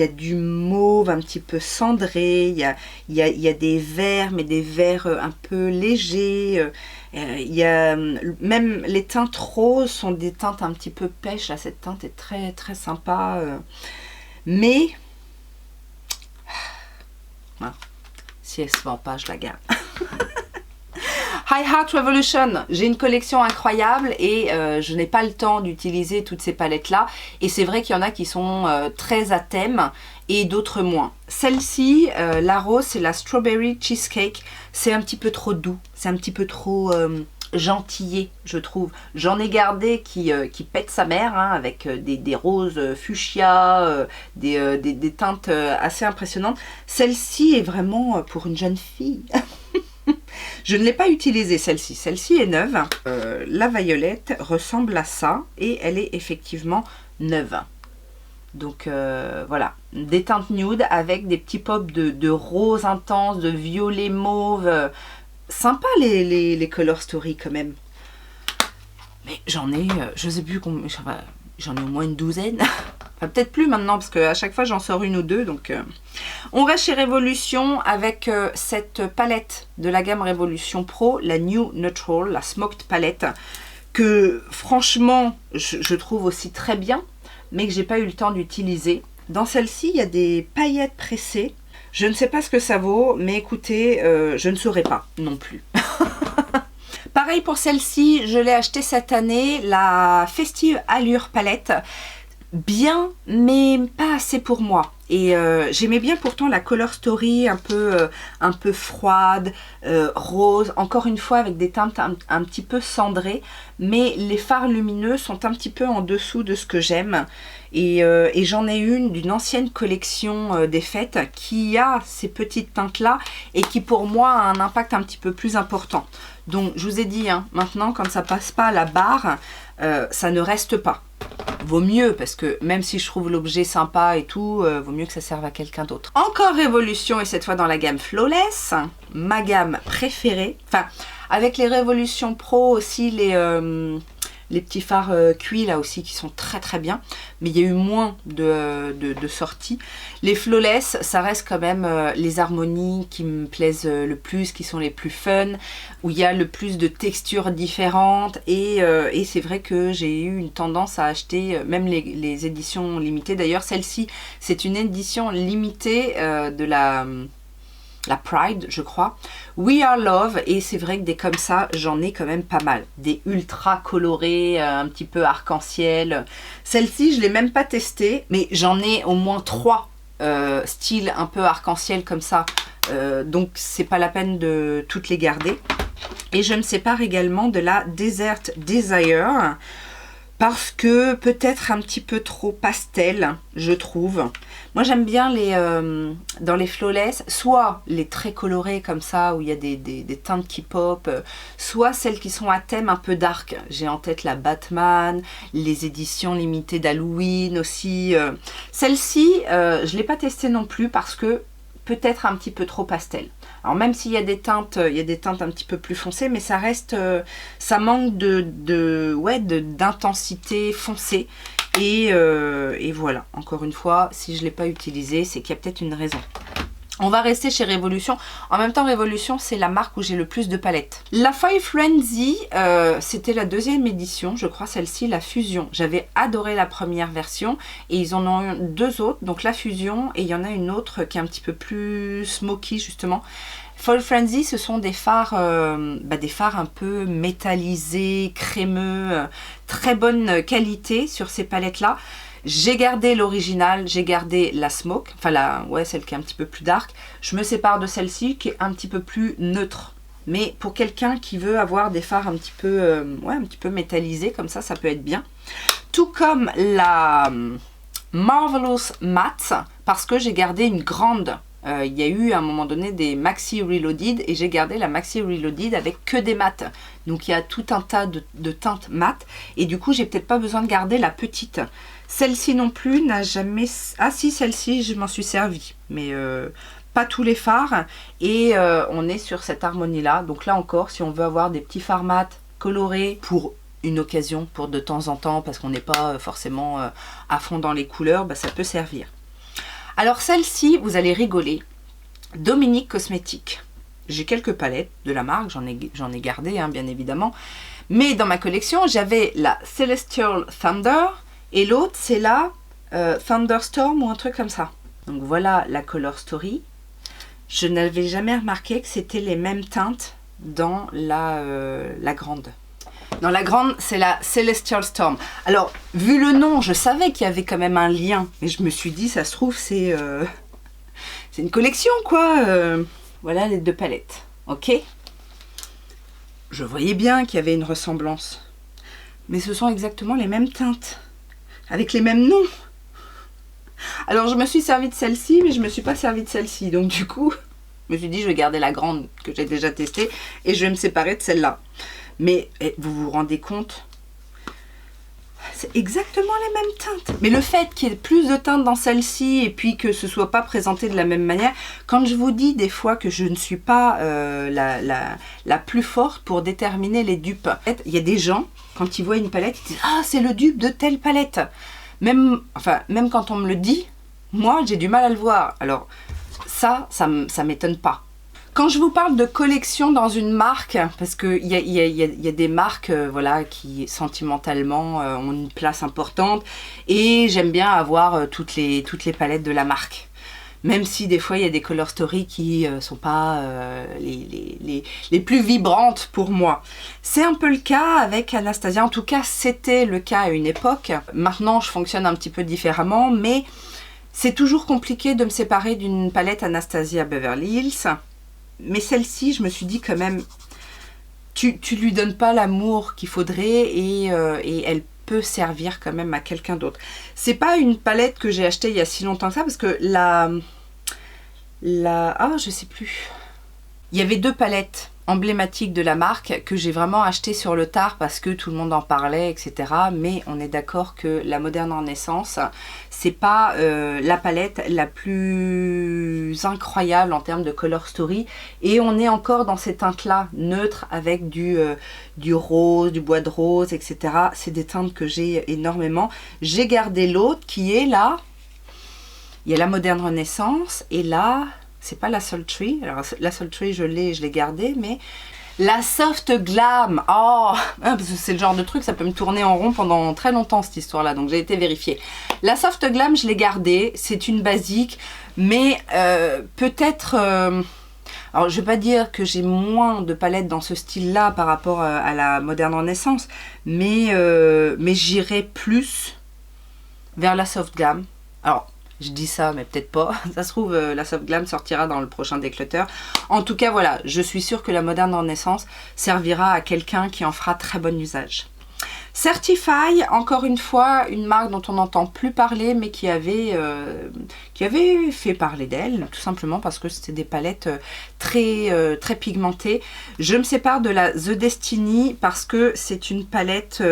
du mauve un petit peu cendré, il y a des verts, mais des verts un peu légers. Il y a même les teintes roses sont des teintes un petit peu pêche. Là, cette teinte est très très sympa, mais voilà. Si elle se vend pas, je la garde. High Heart Revolution, j'ai une collection incroyable et je n'ai pas le temps d'utiliser toutes ces palettes là, et c'est vrai qu'il y en a qui sont très à thème et d'autres moins. Celle-ci, la rose, c'est la Strawberry Cheesecake, c'est un petit peu trop doux, c'est un petit peu trop gentillé, je trouve. J'en ai gardé qui pète sa mère, hein, avec des roses fuchsia, des teintes assez impressionnantes. Celle-ci est vraiment pour une jeune fille. Je ne l'ai pas utilisée, celle-ci. Celle-ci est neuve. La violette ressemble à ça et elle est effectivement neuve. Donc voilà, des teintes nude avec des petits pops de rose intense, de violet mauve. Sympa les Color Story quand même. Mais j'en ai, je sais plus combien, j'en ai au moins une douzaine. Enfin, peut-être plus maintenant parce qu'à chaque fois j'en sors une ou deux. Donc on reste chez Révolution avec cette palette de la gamme Révolution Pro, la New Neutral, la Smoked Palette, que franchement je trouve aussi très bien, mais que j'ai pas eu le temps d'utiliser. Dans celle-ci, il y a des paillettes pressées. Je ne sais pas ce que ça vaut, mais écoutez, je ne saurais pas non plus. Pareil pour celle-ci, je l'ai achetée cette année, la Festive Allure Palette. Bien, mais pas assez pour moi. Et j'aimais bien pourtant la Color Story un peu froide, rose, encore une fois avec des teintes un petit peu cendrées, mais les fards lumineux sont un petit peu en dessous de ce que j'aime. Et j'en ai une d'une ancienne collection des fêtes qui a ces petites teintes là et qui pour moi a un impact un petit peu plus important. Donc je vous ai dit, hein, maintenant quand ça passe pas à la barre, ça ne reste pas. Vaut mieux, parce que même si je trouve l'objet sympa et tout, vaut mieux que ça serve à quelqu'un d'autre. Encore Révolution, et cette fois dans la gamme Flawless, ma gamme préférée. Enfin, avec les Révolution Pro aussi, les petits fards cuits là aussi qui sont très très bien, mais il y a eu moins de sorties. Les Flawless, ça reste quand même les harmonies qui me plaisent le plus, qui sont les plus fun, où il y a le plus de textures différentes, et c'est vrai que j'ai eu une tendance à acheter même les éditions limitées. D'ailleurs celle-ci c'est une édition limitée de la Pride, je crois. We Are Love, et c'est vrai que des comme ça, j'en ai quand même pas mal. Des ultra colorés, un petit peu arc-en-ciel. Celle-ci, je ne l'ai même pas testée, mais j'en ai au moins 3 styles un peu arc-en-ciel comme ça. Donc, c'est pas la peine de toutes les garder. Et je me sépare également de la Desert Desire, parce que peut-être un petit peu trop pastel, je trouve. Moi j'aime bien dans les Flawless, soit les très colorés comme ça, où il y a des teintes qui pop, soit celles qui sont à thème un peu dark. J'ai en tête la Batman, les éditions limitées d'Halloween aussi. Celle-ci, je ne l'ai pas testée non plus parce que peut-être un petit peu trop pastel. Alors même s'il y a des teintes, un petit peu plus foncées, mais ça reste, ça manque d'intensité foncée. Et voilà, encore une fois, si je ne l'ai pas utilisé, c'est qu'il y a peut-être une raison. On va rester chez Révolution. En même temps, Révolution, c'est la marque où j'ai le plus de palettes. La Foil Frenzy, c'était la deuxième édition, je crois, celle-ci, la Fusion. J'avais adoré la première version et ils en ont eu 2 autres. Donc la Fusion, et il y en a une autre qui est un petit peu plus smoky, justement. Foil Frenzy, ce sont des fards un peu métallisés, crémeux, très bonne qualité sur ces palettes-là. J'ai gardé l'original, j'ai gardé la Smoke, enfin celle qui est un petit peu plus dark. Je me sépare de celle-ci qui est un petit peu plus neutre. Mais pour quelqu'un qui veut avoir des fards un petit peu métallisés, comme ça peut être bien. Tout comme la Marvelous Matte, parce que j'ai gardé une grande. Il y a eu à un moment donné des Maxi Reloaded et j'ai gardé la Maxi Reloaded avec que des mattes. Donc il y a tout un tas de teintes mates et du coup j'ai peut-être pas besoin de garder la petite. Celle-ci non plus n'a jamais... Ah si, celle-ci je m'en suis servi, mais pas tous les fards. Et on est sur cette harmonie là. Donc là encore, si on veut avoir des petits fards mat colorés pour une occasion pour de temps en temps, parce qu'on n'est pas forcément à fond dans les couleurs, ça peut servir. Alors celle-ci, vous allez rigoler, Dominique Cosmétiques. J'ai quelques palettes de la marque, j'en ai gardé bien évidemment, mais dans ma collection, j'avais la Celestial Thunder, et l'autre c'est la Thunderstorm ou un truc comme ça. Donc voilà la Color Story. Je n'avais jamais remarqué que c'était les mêmes teintes dans la grande. Dans la grande, c'est la Celestial Storm. Alors, vu le nom, je savais qu'il y avait quand même un lien. Mais je me suis dit, ça se trouve, c'est une collection, quoi. Voilà les deux palettes. Ok? Je voyais bien qu'il y avait une ressemblance. Mais ce sont exactement les mêmes teintes. Avec les mêmes noms. Alors, je me suis servi de celle-ci, mais je ne me suis pas servi de celle-ci. Donc, du coup, je me suis dit, je vais garder la grande que j'ai déjà testée et je vais me séparer de celle-là. Mais vous vous rendez compte? C'est exactement les mêmes teintes. Mais le fait qu'il y ait plus de teintes dans celle-ci et puis que ce ne soit pas présenté de la même manière, quand je vous dis des fois que je ne suis pas la plus forte pour déterminer les dupes, il y a des gens, quand ils voient une palette, ils disent « Ah, c'est le dupe de telle palette !» Même quand on me le dit, moi, j'ai du mal à le voir. Alors, ça m'étonne pas. Quand je vous parle de collection dans une marque, parce qu'il y a des marques voilà, qui sentimentalement ont une place importante, et j'aime bien avoir toutes les palettes de la marque. Même si des fois il y a des color story qui sont pas les plus vibrantes pour moi. C'est un peu le cas avec Anastasia, en tout cas c'était le cas à une époque. Maintenant je fonctionne un petit peu différemment, mais c'est toujours compliqué de me séparer d'une palette Anastasia Beverly Hills. Mais celle-ci, je me suis dit quand même, tu lui donnes pas l'amour qu'il faudrait et elle peut servir quand même à quelqu'un d'autre. C'est pas une palette que j'ai achetée il y a si longtemps que ça, parce que je sais plus. Il y avait deux palettes emblématiques de la marque que j'ai vraiment achetées sur le tard parce que tout le monde en parlait, etc. Mais on est d'accord que la Moderne Renaissance, c'est pas la palette la plus incroyable en termes de color story. Et on est encore dans ces teintes-là, neutres, avec du rose, du bois de rose, etc. C'est des teintes que j'ai énormément. J'ai gardé l'autre qui est là. Il y a la Moderne Renaissance et là... C'est pas la Sultry. Alors la Sultry, je l'ai gardée, mais la Soft Glam. Oh, parce que c'est le genre de truc, ça peut me tourner en rond pendant très longtemps cette histoire-là. Donc j'ai été vérifiée. La Soft Glam, je l'ai gardée. C'est une basique, mais peut-être. Alors je vais pas dire que j'ai moins de palettes dans ce style-là par rapport à la Moderne Renaissance, mais j'irai plus vers la Soft Glam. Alors. Je dis ça, mais peut-être pas. Ça se trouve, la Soft Glam sortira dans le prochain Declutter. En tout cas, voilà, je suis sûre que la Moderne Renaissance servira à quelqu'un qui en fera très bon usage. Certify, encore une fois, une marque dont on n'entend plus parler, mais qui avait fait parler d'elle, tout simplement parce que c'était des palettes très pigmentées. Je me sépare de la The Destiny parce que c'est une palette,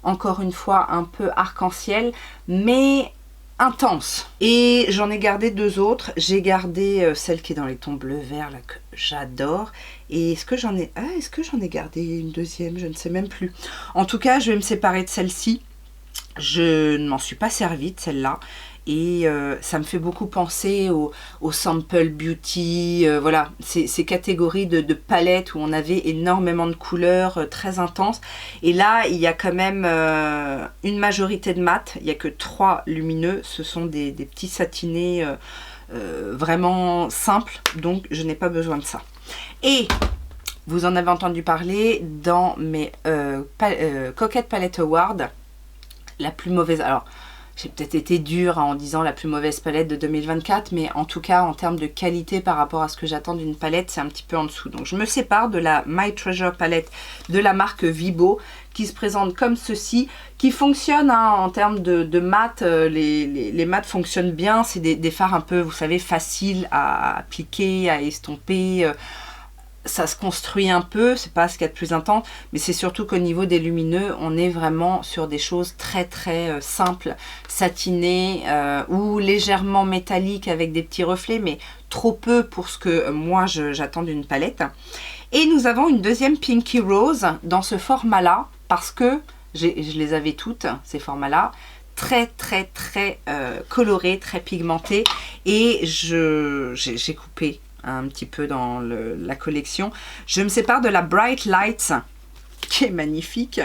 encore une fois, un peu arc-en-ciel, mais... intense. Et j'en ai gardé deux autres. J'ai gardé celle qui est dans les tons bleu vert là que j'adore. Et est-ce que j'en ai gardé une deuxième? Je ne sais même plus. En tout cas, je vais me séparer de celle-ci. Je ne m'en suis pas servie de celle-là. Et ça me fait beaucoup penser au Sample Beauty, voilà, ces catégories de palettes où on avait énormément de couleurs très intenses. Et là, il y a quand même une majorité de mat, il n'y a que 3 lumineux, ce sont des petits satinés vraiment simples, donc je n'ai pas besoin de ça. Et vous en avez entendu parler dans mes Coquette Palette Award, la plus mauvaise... Alors, j'ai peut-être été dure en disant la plus mauvaise palette de 2024, mais en tout cas, en termes de qualité par rapport à ce que j'attends d'une palette, c'est un petit peu en dessous. Donc, je me sépare de la My Treasure palette de la marque Vibo, qui se présente comme ceci, qui fonctionne en termes de mat. Les mats fonctionnent bien. C'est des fards un peu, vous savez, faciles à appliquer, à estomper. Ça se construit un peu, c'est pas ce qu'il y a de plus intense, mais c'est surtout qu'au niveau des lumineux, on est vraiment sur des choses très simples, satinées ou légèrement métalliques avec des petits reflets, mais trop peu pour ce que moi j'attends d'une palette. Et nous avons une deuxième Pinky Rose dans ce format-là. parce que je les avais toutes, ces formats-là, très colorés, très pigmentés, et j'ai coupé un petit peu dans la collection. Je me sépare de la Bright Lights, qui est magnifique.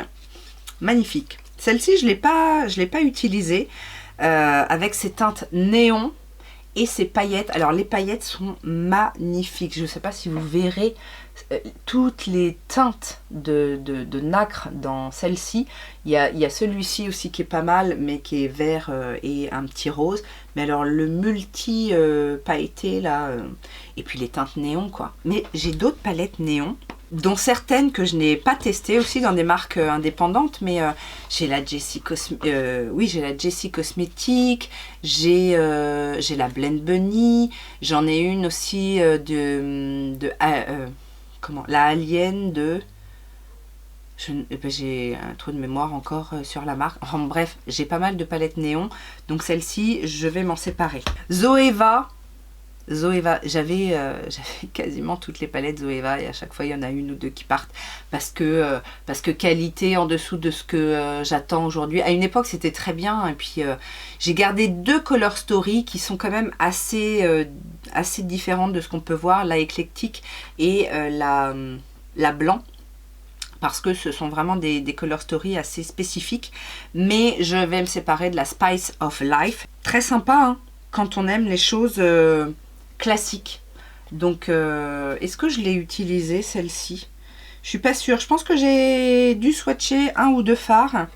Magnifique. Celle-ci, je l'ai pas utilisée, avec ses teintes néon et ses paillettes. Alors, les paillettes sont magnifiques. Je ne sais pas si vous verrez toutes les teintes de nacre dans celle-ci. Il y a celui-ci aussi qui est pas mal, mais qui est vert et un petit rose. Mais alors, le multi pailleté, là, et puis les teintes néon, quoi. Mais j'ai d'autres palettes néon, dont certaines que je n'ai pas testées aussi dans des marques indépendantes, mais j'ai la Jessie Cosmétique, j'ai la Blend Bunny, j'en ai une aussi la Alien de... j'ai un trou de mémoire encore sur la marque. Enfin bref, j'ai pas mal de palettes néon, donc celle-ci, je vais m'en séparer. Zoeva, j'avais quasiment toutes les palettes Zoeva et à chaque fois il y en a une ou deux qui partent parce que qualité en dessous de ce que j'attends aujourd'hui. À une époque c'était très bien, et puis j'ai gardé deux Color Story qui sont quand même assez différentes de ce qu'on peut voir, la éclectique et la blanc, parce que ce sont vraiment des Color Story assez spécifiques. Mais je vais me séparer de la Spice of Life. Très sympa, hein, quand on aime les choses classique. Donc est-ce que je l'ai utilisée, celle-ci? Je suis pas sûre. Je pense que j'ai dû swatcher un ou deux fards,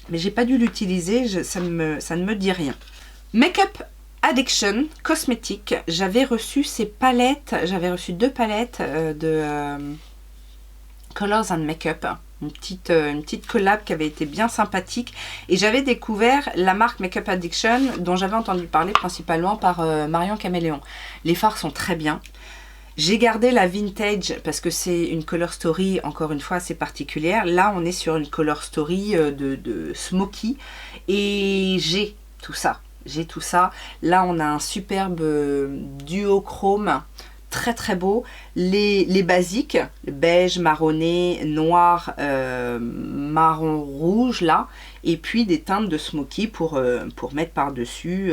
mais j'ai pas dû l'utiliser. Ça ne me dit rien. Makeup Addiction cosmétique. J'avais reçu ces palettes. J'avais reçu deux palettes de Colors and Makeup. Une petite collab qui avait été bien sympathique, et j'avais découvert la marque Makeup Addiction dont j'avais entendu parler principalement par Marion Caméléon. Les fards sont très bien. J'ai gardé la Vintage parce que c'est une Color Story encore une fois assez particulière. Là on est sur une Color Story de Smoky, et j'ai tout ça. Là on a un superbe duo chrome très beau, les basiques, le beige, marronné, noir, marron, rouge là, et puis des teintes de smoky pour mettre par dessus.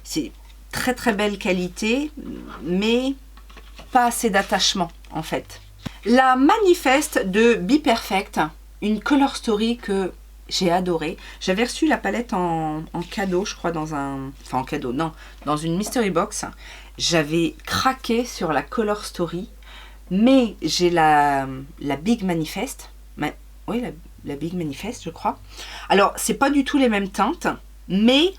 C'est très belle qualité, mais pas assez d'attachement en fait. La Manifest de Be Perfect, une Color Story que j'ai adoré. J'avais reçu la palette en cadeau, je crois, dans une mystery box. J'avais craqué sur la Color Story, mais j'ai la Big Manifest. Oui, la Big Manifest, je crois. Alors, c'est pas du tout les mêmes teintes, mais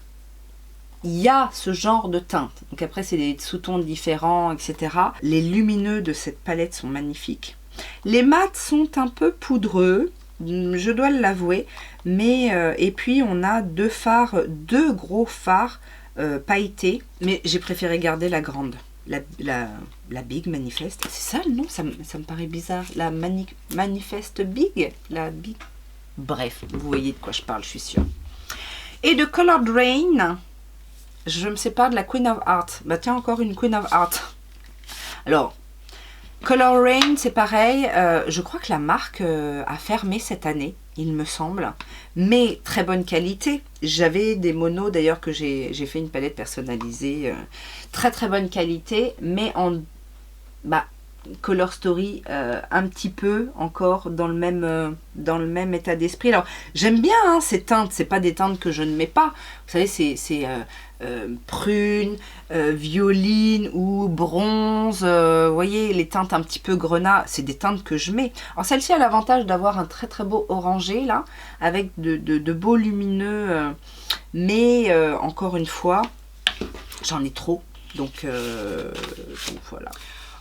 il y a ce genre de teinte. Donc après, c'est des sous-tons différents, etc. Les lumineux de cette palette sont magnifiques. Les mats sont un peu poudreux, je dois l'avouer, mais et puis on a deux gros fards pailletés, mais j'ai préféré garder la grande, la Big Manifest. C'est ça le nom? Ça me paraît bizarre. La Manifest Big, la Big. Bref, vous voyez de quoi je parle, je suis sûre. Et de Colored Rain, je me sépare de la Queen of Hearts. Bah tiens, encore une Queen of Hearts. Alors, Color Rain, c'est pareil. Je crois que la marque a fermé cette année, il me semble. Mais très bonne qualité. J'avais des monos d'ailleurs que j'ai fait une palette personnalisée. Très bonne qualité. Mais en Color Story un petit peu encore dans le même état d'esprit. Alors j'aime bien hein, ces teintes. C'est pas des teintes que je ne mets pas. Vous savez, c'est prune, violine ou bronze, vous voyez les teintes un petit peu grenat, c'est des teintes que je mets. Alors celle-ci a l'avantage d'avoir un très beau orangé là, avec de beaux lumineux, mais encore une fois, j'en ai trop, donc voilà.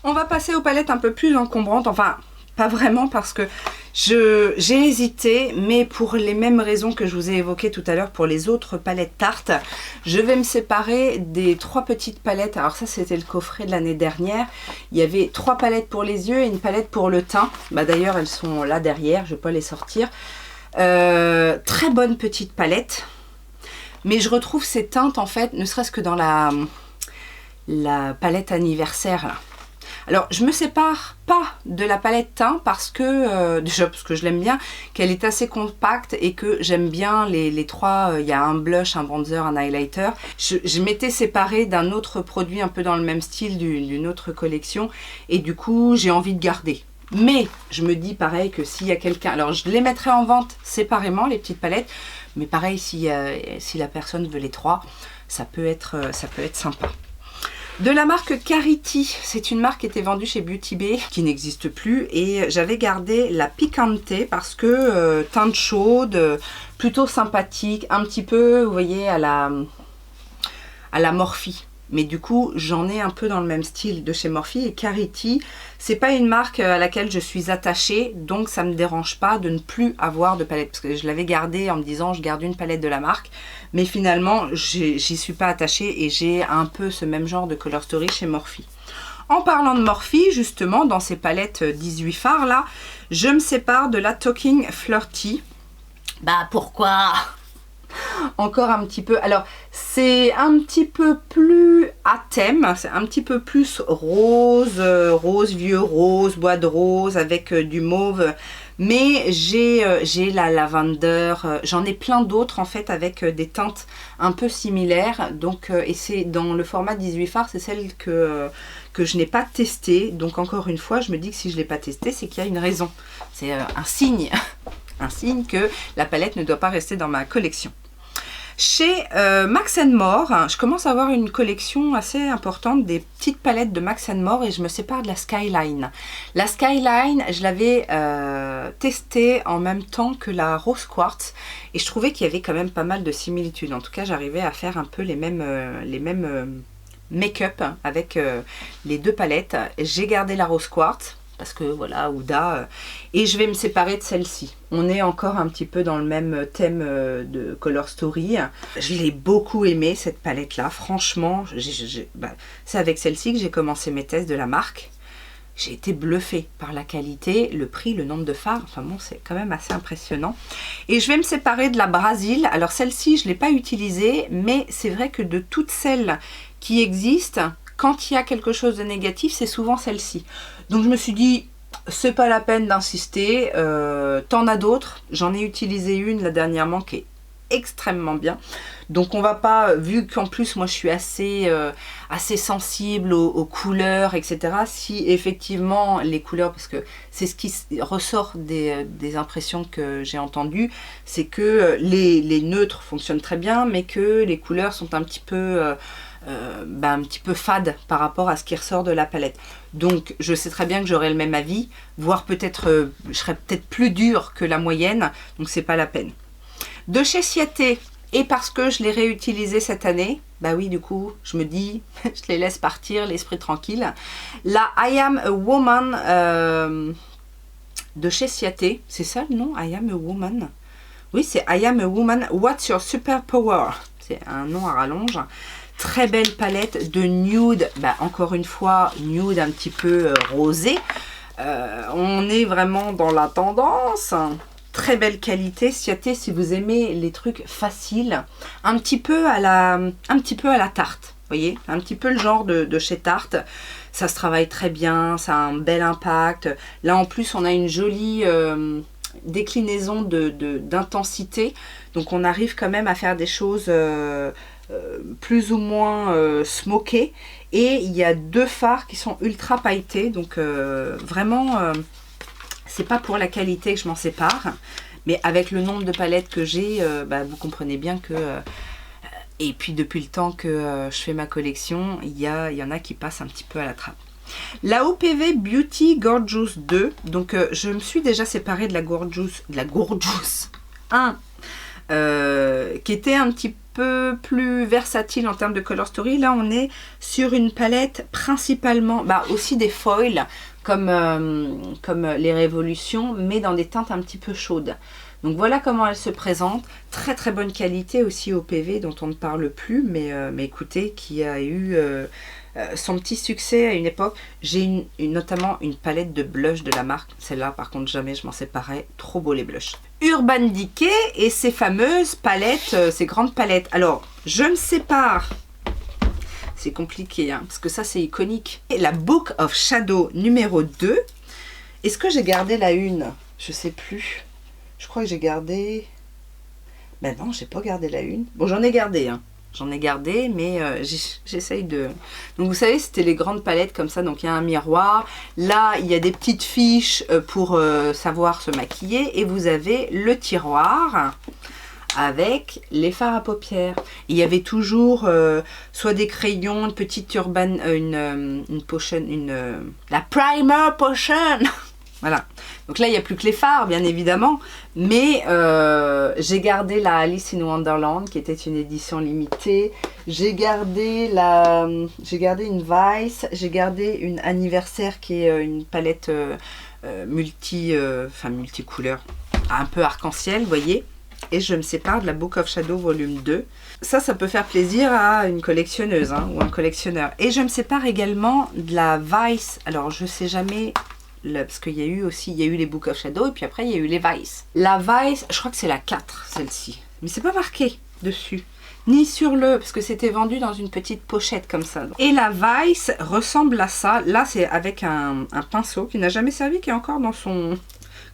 On va passer aux palettes un peu plus encombrantes, enfin pas vraiment parce que j'ai hésité, mais pour les mêmes raisons que je vous ai évoquées tout à l'heure pour les autres palettes Tarte, je vais me séparer des 3 petites palettes. Alors ça c'était le coffret de l'année dernière, il y avait 3 palettes pour les yeux et une palette pour le teint. Bah d'ailleurs elles sont là derrière, je vais pas les sortir. Très bonne petite palette, mais je retrouve ces teintes en fait, ne serait-ce que dans la palette anniversaire là. Alors je me sépare pas de la palette teint parce que, déjà parce que je l'aime bien, qu'elle est assez compacte et que j'aime bien les trois, il y a un blush, un bronzer, un highlighter. Je m'étais séparée d'un autre produit un peu dans le même style d'une autre collection et du coup j'ai envie de garder. Mais je me dis pareil que s'il y a quelqu'un, alors je les mettrai en vente séparément les petites palettes, mais pareil si la personne veut les trois, ça peut être sympa. De la marque Carity, c'est une marque qui était vendue chez Beauty Bay, qui n'existe plus, et j'avais gardé la Picante parce que teinte chaude, plutôt sympathique, un petit peu, vous voyez, à la Morphe. Mais du coup, j'en ai un peu dans le même style de chez Morphe. Et Carity, c'est pas une marque à laquelle je suis attachée, donc ça me dérange pas de ne plus avoir de palette. Parce que je l'avais gardée en me disant, je garde une palette de la marque. Mais finalement, j'y suis pas attachée et j'ai un peu ce même genre de Color Story chez Morphe. En parlant de Morphe, justement, dans ces palettes 18 fards là, je me sépare de la Talking Flirty. Bah pourquoi ? Encore un petit peu, alors c'est un petit peu plus à thème, c'est un petit peu plus rose, vieux rose, bois de rose avec du mauve, mais j'ai la lavender, j'en ai plein d'autres en fait avec des teintes un peu similaires, donc et c'est dans le format 18 fards, c'est celle que je n'ai pas testée, donc encore une fois je me dis que si je ne l'ai pas testée c'est qu'il y a une raison, c'est un signe. Un signe que la palette ne doit pas rester dans ma collection. Chez Max More, je commence à avoir une collection assez importante des petites palettes de Max More et je me sépare de la Skyline. La Skyline, je l'avais testée en même temps que la Rose Quartz et je trouvais qu'il y avait quand même pas mal de similitudes. En tout cas, j'arrivais à faire un peu les mêmes make-up avec les deux palettes. J'ai gardé la Rose Quartz. Parce que voilà, Huda, et je vais me séparer de celle-ci. On est encore un petit peu dans le même thème de Color Story. Je l'ai beaucoup aimé cette palette-là, franchement. C'est avec celle-ci que j'ai commencé mes tests de la marque. J'ai été bluffée par la qualité, le prix, le nombre de fards. Enfin bon, c'est quand même assez impressionnant. Et je vais me séparer de la Brazil. Alors celle-ci, je ne l'ai pas utilisée, mais c'est vrai que de toutes celles qui existent, quand il y a quelque chose de négatif, c'est souvent celle-ci. Donc je me suis dit, c'est pas la peine d'insister, t'en as d'autres. J'en ai utilisé une là dernièrement qui est extrêmement bien. Donc on va pas, vu qu'en plus moi je suis assez sensible aux couleurs, etc. Si effectivement les couleurs, parce que c'est ce qui ressort des impressions que j'ai entendues, c'est que les neutres fonctionnent très bien, mais que les couleurs sont un petit peu fade par rapport à ce qui ressort de la palette. Donc je sais très bien que j'aurai le même avis, voire peut-être je serai peut-être plus dure que la moyenne, donc c'est pas la peine. De chez Ciaté, et parce que je l'ai réutilisé cette année, bah oui, du coup je me dis je les laisse partir, l'esprit tranquille. La I Am a Woman de chez Ciaté, c'est ça le nom, I Am a Woman? Oui, c'est I Am a Woman, What's Your Superpower? C'est un nom à rallonge. Très belle palette de nude, bah, encore une fois, nude un petit peu rosé. On est vraiment dans la tendance. Très belle qualité. Ciaté, si vous aimez les trucs faciles, un petit peu à la Tarte. Vous voyez, un petit peu le genre de chez Tarte. Ça se travaille très bien, ça a un bel impact. Là, en plus, on a une jolie déclinaison d'intensité. Donc, on arrive quand même à faire des choses... plus ou moins smokés, et il y a deux fards qui sont ultra pailletés, donc vraiment c'est pas pour la qualité que je m'en sépare, mais avec le nombre de palettes que j'ai, vous comprenez bien que et puis depuis le temps que je fais ma collection, il y en a qui passent un petit peu à la trappe. La OPV Beauty Gorgeous 2, donc je me suis déjà séparée de la Gorgeous 1 qui était un petit peu plus versatile en termes de Color Story. Là on est sur une palette principalement, aussi des foils comme les Révolutions, mais dans des teintes un petit peu chaudes. Donc voilà comment elle se présente. Très très bonne qualité aussi au PV, dont on ne parle plus, mais écoutez, qui a eu son petit succès à une époque. J'ai notamment une palette de blush de la marque. Celle-là par contre jamais je m'en séparais. Trop beau les blushs. Urban Decay et ses fameuses palettes, ces grandes palettes. Alors je me sépare. c'est compliqué, hein, parce que ça c'est iconique. Et la Book of Shadow numéro 2. Est-ce que j'ai gardé la une? Je sais plus. Je crois que j'ai gardé... Ben non, j'ai pas gardé la une. Bon, j'en ai gardé, hein. J'en ai gardé, mais j'essaye de... Donc vous savez, c'était les grandes palettes comme ça. Donc il y a un miroir. Là, il y a des petites fiches pour savoir se maquiller. Et vous avez le tiroir avec les fards à paupières. Il y avait toujours soit des crayons, une petite urban, une potion, la primer potion. Voilà. Donc là, il n'y a plus que les fards, bien évidemment. Mais j'ai gardé la Alice in Wonderland, qui était une édition limitée. J'ai gardé une Vice. J'ai gardé une Anniversaire, qui est une palette multicouleur, un peu arc-en-ciel, vous voyez. Et je me sépare de la Book of Shadow volume 2. Ça peut faire plaisir à une collectionneuse, hein, ou un collectionneur. Et je me sépare également de la Vice. Alors, je ne sais jamais... parce qu'il y a eu aussi, il y a eu les Book of Shadow et puis après il y a eu les Vice. La Vice, je crois que c'est la 4, celle-ci. Mais c'est pas marqué dessus. Ni sur parce que c'était vendu dans une petite pochette comme ça. Et la Vice ressemble à ça. Là, c'est avec un pinceau qui n'a jamais servi, qui est encore dans son...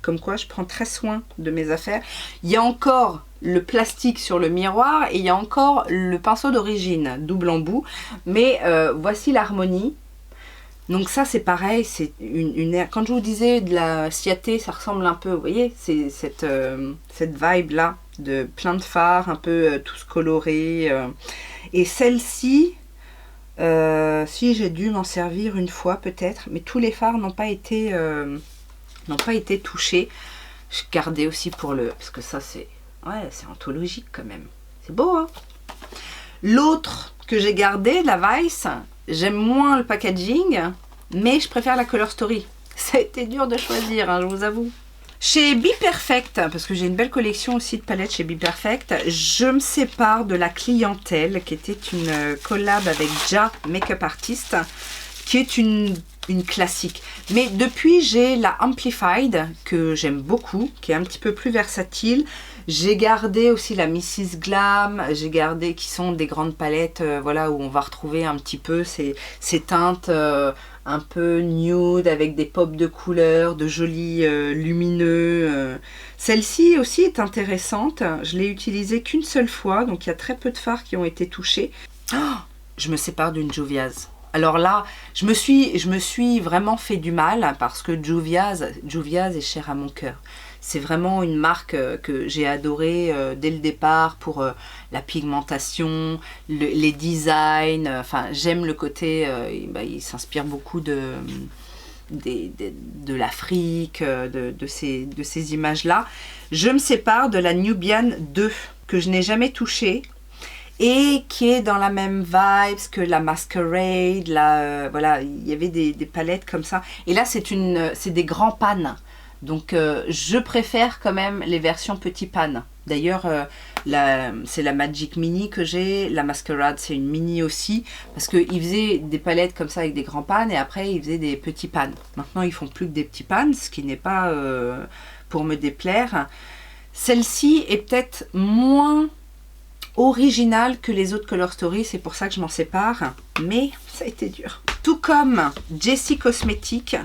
Comme quoi, je prends très soin de mes affaires. Il y a encore le plastique sur le miroir et il y a encore le pinceau d'origine, double embout. Mais voici l'harmonie. Donc ça c'est pareil, c'est une... Quand je vous disais de la Ciaté, ça ressemble un peu, vous voyez, c'est cette vibe là, de plein de fards, un peu tous colorés. Et celle-ci, si j'ai dû m'en servir une fois peut-être, mais tous les fards n'ont pas été touchés. Je gardais aussi pour parce que ça c'est... Ouais, c'est anthologique quand même. C'est beau, hein. L'autre que j'ai gardé, la Vice... J'aime moins le packaging, mais je préfère la Color Story. Ça a été dur de choisir, hein, je vous avoue. Chez Be Perfect, parce que j'ai une belle collection aussi de palettes chez Be Perfect, je me sépare de la Clientèle, qui était une collab avec Ja, Makeup Artist, qui est une classique. Mais depuis, j'ai la Amplified, que j'aime beaucoup, qui est un petit peu plus versatile. J'ai gardé aussi la Mrs Glam, j'ai gardé qui sont des grandes palettes, voilà, où on va retrouver un petit peu ces teintes un peu nude avec des pops de couleurs, de jolis lumineux. Celle-ci aussi est intéressante, je l'ai utilisée qu'une seule fois, donc il y a très peu de fards qui ont été touchés. Oh, je me sépare d'une Juvia's. Alors là, je me suis vraiment fait du mal parce que Juvia's est chère à mon cœur. C'est vraiment une marque que j'ai adorée dès le départ pour la pigmentation, les designs. Enfin, j'aime le côté, il s'inspire beaucoup de l'Afrique, de ces images-là. Je me sépare de la Nubian 2 que je n'ai jamais touchée et qui est dans la même vibe que la Masquerade. Voilà, il y avait des palettes comme ça. Et là, c'est des grands pans. Donc je préfère quand même les versions petit pan. D'ailleurs c'est la Magic Mini que j'ai, la Masquerade c'est une mini aussi, parce qu'ils faisaient des palettes comme ça avec des grands pans et après ils faisaient des petits pans. Maintenant ils font plus que des petits pans, ce qui n'est pas pour me déplaire. Celle-ci est peut-être moins originale que les autres Color Story, c'est pour ça que je m'en sépare, mais ça a été dur. Tout comme Jessie Cosmetics.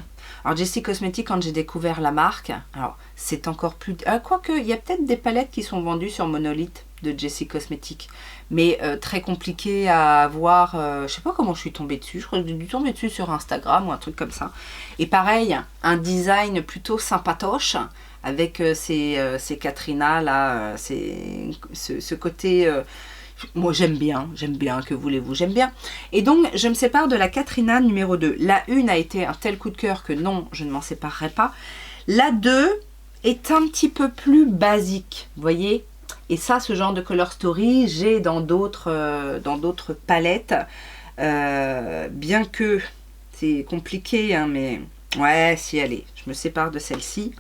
Alors Jessie Cosmetics, quand j'ai découvert la marque, alors c'est encore plus... quoique, il y a peut-être des palettes qui sont vendues sur Monolith de Jessie Cosmetics, mais très compliqué à avoir. Je sais pas comment je suis tombée dessus, je crois que j'ai dû tomber dessus sur Instagram ou un truc comme ça. Et pareil, un design plutôt sympatoche, avec ces Katrina là, ce côté... moi j'aime bien, que voulez-vous, j'aime bien. Et donc je me sépare de la Katrina numéro 2. La 1 a été un tel coup de cœur que non, je ne m'en séparerai pas. La 2 est un petit peu plus basique, vous voyez. Et ça, ce genre de Color Story, j'ai dans d'autres palettes. Bien que c'est compliqué, hein, mais ouais, si allez, je me sépare de celle-ci.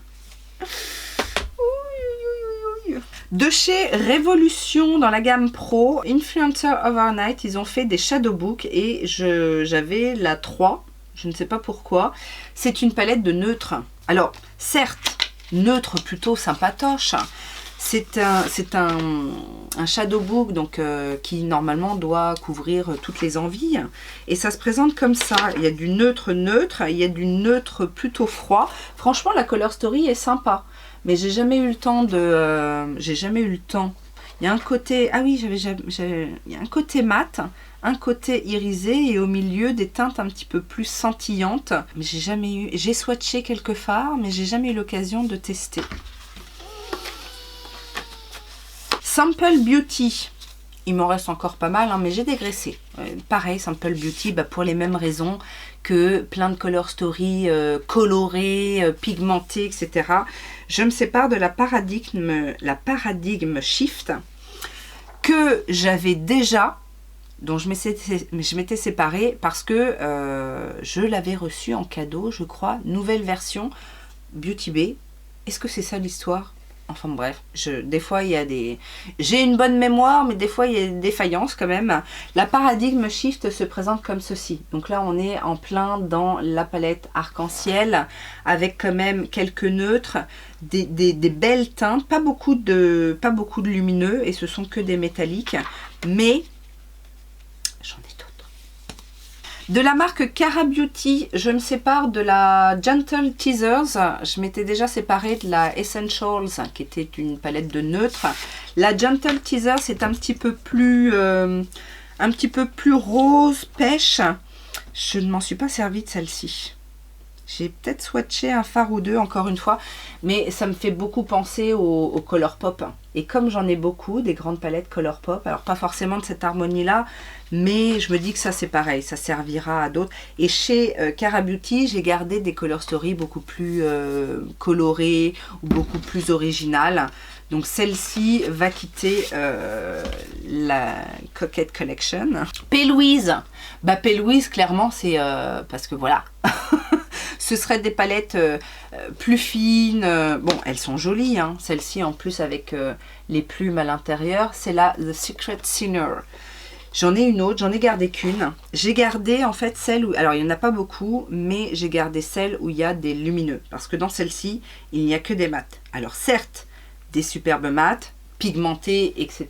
De chez Révolution, dans la gamme Pro, Influencer Overnight, ils ont fait des Shadow Book et j'avais la 3, je ne sais pas pourquoi. C'est une palette de neutre. Alors, certes, neutre plutôt sympatoche, un shadow book donc, qui normalement doit couvrir toutes les envies. Et ça se présente comme ça. Il y a du neutre neutre, il y a du neutre plutôt froid. Franchement, la color story est sympa. Mais j'ai jamais eu le temps de... Il y a un côté... Ah oui, il y a un côté mat, un côté irisé et au milieu des teintes un petit peu plus scintillantes. Mais j'ai jamais eu... J'ai swatché quelques fards, mais j'ai jamais eu l'occasion de tester. Sample Beauty. Il m'en reste encore pas mal, hein, mais j'ai dégraissé. Pareil, Sample Beauty, pour les mêmes raisons que plein de color story colorées, pigmentées, etc. Je me sépare de la paradigme Shift que j'avais déjà, dont je m'étais séparée parce que je l'avais reçu en cadeau, je crois, nouvelle version Beauty Bay. Est-ce que c'est ça l'histoire? Enfin bref, des fois il y a des... J'ai une bonne mémoire, mais des fois il y a des défaillances quand même. La paradigme Shift se présente comme ceci. Donc là on est en plein dans la palette arc-en-ciel, avec quand même quelques neutres, des belles teintes, pas beaucoup de lumineux, et ce sont que des métalliques, mais j'en ai d'autres. De la marque Cara Beauty, je me sépare de la Gentle Teasers. Je m'étais déjà séparée de la Essentials, qui était une palette de neutres. La Gentle Teasers est un petit peu plus rose, pêche. Je ne m'en suis pas servie de celle-ci. J'ai peut-être swatché un fard ou deux, encore une fois, mais ça me fait beaucoup penser au Colourpop. Et comme j'en ai beaucoup, des grandes palettes Colourpop, alors pas forcément de cette harmonie-là, mais je me dis que ça c'est pareil, ça servira à d'autres. Et chez Cara Beauty, j'ai gardé des color story beaucoup plus colorées ou beaucoup plus originales. Donc celle-ci va quitter la Coquette Collection. P. Louise, P. Louise clairement c'est parce que voilà. Ce seraient des palettes plus fines. Bon, elles sont jolies, hein. Celle-ci en plus avec les plumes à l'intérieur, c'est la The Secret Sinner. J'en ai une autre, j'en ai gardé qu'une. J'ai gardé en fait celle où... Alors il n'y en a pas beaucoup, mais j'ai gardé celle où il y a des lumineux. Parce que dans celle-ci, il n'y a que des mats. Alors certes, des superbes mats, pigmentés, etc.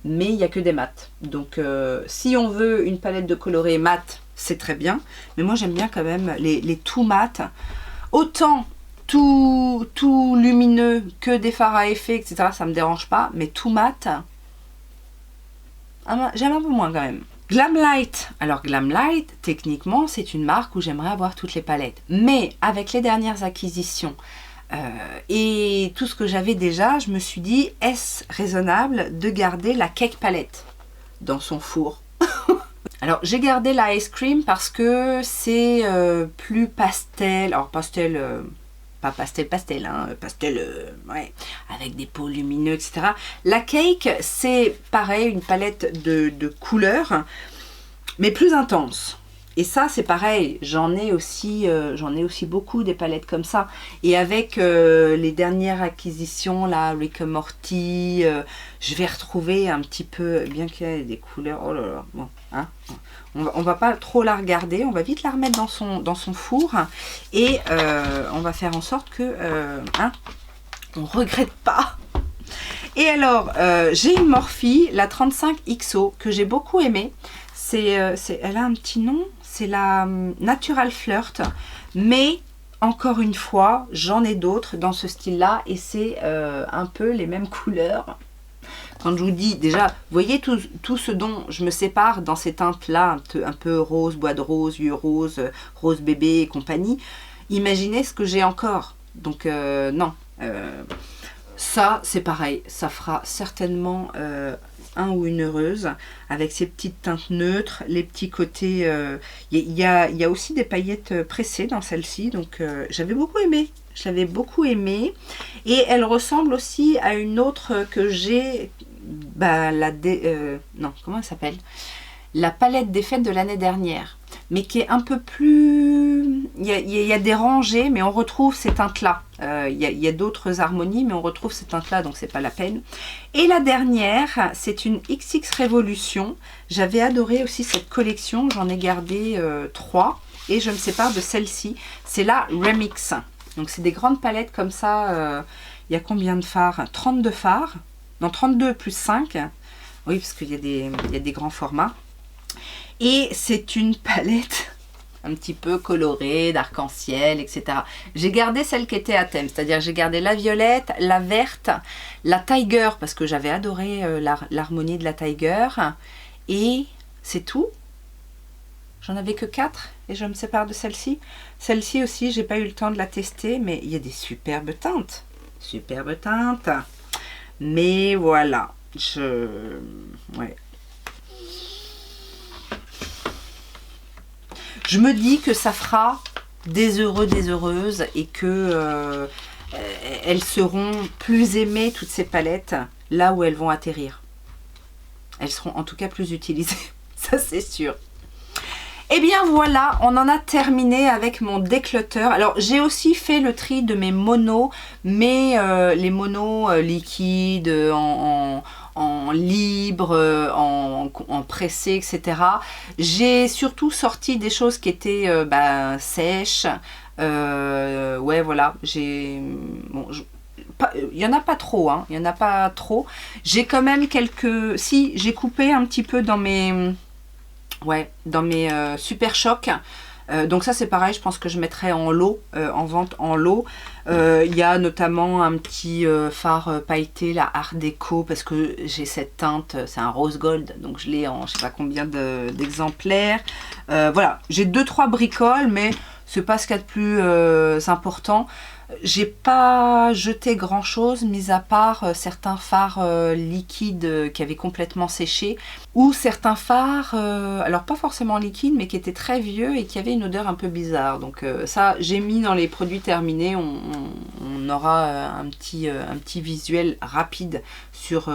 Mais il n'y a que des mats. Donc si on veut une palette de colorés mat, c'est très bien. Mais moi j'aime bien quand même les tout mat. Autant tout lumineux que des fards à effet, etc. Ça ne me dérange pas. Mais tout mat... j'aime un peu moins quand même. Glamlight. Alors Glamlight, techniquement, c'est une marque où j'aimerais avoir toutes les palettes. Mais avec les dernières acquisitions et tout ce que j'avais déjà, je me suis dit, est-ce raisonnable de garder la Cake Palette dans son four? Alors j'ai gardé la Ice Cream parce que c'est plus pastel. Alors pastel... pas pastel, hein, pastel, ouais, avec des peaux lumineux, etc. La Cake, c'est pareil, une palette de couleurs, mais plus intense. Et ça, c'est pareil, j'en ai aussi beaucoup des palettes comme ça. Et avec les dernières acquisitions, là, Rick and Morty, je vais retrouver un petit peu, bien qu'il y ait des couleurs, oh là là, bon, hein, on va pas trop la regarder, on va vite la remettre dans son four et on va faire en sorte que on regrette pas. Et alors j'ai une Morphe, la 35XO, que j'ai beaucoup aimée. Elle a un petit nom, c'est la Natural Flirt, mais encore une fois j'en ai d'autres dans ce style là et c'est un peu les mêmes couleurs. Quand je vous dis, déjà, vous voyez tout ce dont je me sépare dans ces teintes-là, un peu rose, bois de rose, yeux rose, rose bébé et compagnie. Imaginez ce que j'ai encore. Donc, non. Ça, c'est pareil. Ça fera certainement un ou une heureuse avec ces petites teintes neutres, les petits côtés... Il y a aussi des paillettes pressées dans celle-ci. Donc, j'avais beaucoup aimé. Je l'avais beaucoup aimée. Et elle ressemble aussi à une autre que j'ai... non, comment elle s'appelle? La palette des fêtes de l'année dernière, mais qui est un peu plus... Il y a des rangées, mais on retrouve ces teintes-là. Il y a d'autres harmonies, mais on retrouve ces teintes-là, donc c'est pas la peine. Et la dernière, c'est une XX Révolution. J'avais adoré aussi cette collection, j'en ai gardé 3, et je me sépare de celle-ci. C'est la Remix. Donc c'est des grandes palettes comme ça Il y a combien de fards? 32 fards. Non, 32 plus 5. Oui, parce qu'il y a des grands formats. Et c'est une palette un petit peu colorée, d'arc-en-ciel, etc. J'ai gardé celle qui était à thème, c'est-à-dire j'ai gardé la violette, la verte, la tiger, parce que j'avais adoré l'harmonie de la tiger. Et c'est tout. J'en avais que 4 et je me sépare de celle-ci. Celle-ci aussi, j'ai pas eu le temps de la tester, mais il y a des superbes teintes. Superbes teintes. Mais voilà, ouais. Je me dis que ça fera des heureux, des heureuses et que elles seront plus aimées, toutes ces palettes, là où elles vont atterrir. Elles seront en tout cas plus utilisées, ça c'est sûr. Et bien voilà, on en a terminé avec mon déclutter. Alors j'ai aussi fait le tri de mes monos, mais les monos liquides, en libre, en pressé, etc. J'ai surtout sorti des choses qui étaient sèches. Ouais, voilà, bon, il n'y en a pas trop, hein, il n'y en a pas trop. J'ai quand même quelques... Si, j'ai coupé un petit peu dans mes... Ouais, dans mes Super Choc. Donc ça c'est pareil, je pense que je mettrai en lot, en vente en lot. Il y a notamment un petit fard pailleté, la Art Déco, parce que j'ai cette teinte, c'est un rose gold, donc je l'ai en je sais pas combien d'exemplaires. Voilà, j'ai 2-3 bricoles, mais c'est pas ce qu'il y a de plus important. J'ai pas jeté grand chose, mis à part certains fards liquides qui avaient complètement séché, ou certains fards, alors pas forcément liquides, mais qui étaient très vieux et qui avaient une odeur un peu bizarre. Donc ça, j'ai mis dans les produits terminés, on aura un petit visuel rapide sur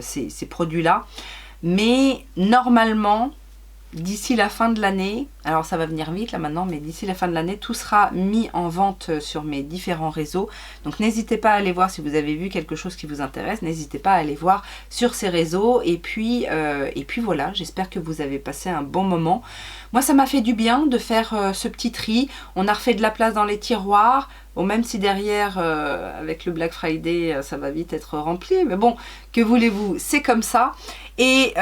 ces produits-là. Mais normalement, d'ici la fin de l'année, alors ça va venir vite là maintenant, mais d'ici la fin de l'année, tout sera mis en vente sur mes différents réseaux. Donc n'hésitez pas à aller voir si vous avez vu quelque chose qui vous intéresse, n'hésitez pas à aller voir sur ces réseaux. Et puis voilà, j'espère que vous avez passé un bon moment. Moi ça m'a fait du bien de faire ce petit tri. On a refait de la place dans les tiroirs. Bon, même si derrière, avec le Black Friday, ça va vite être rempli. Mais bon, que voulez-vous, c'est comme ça. Et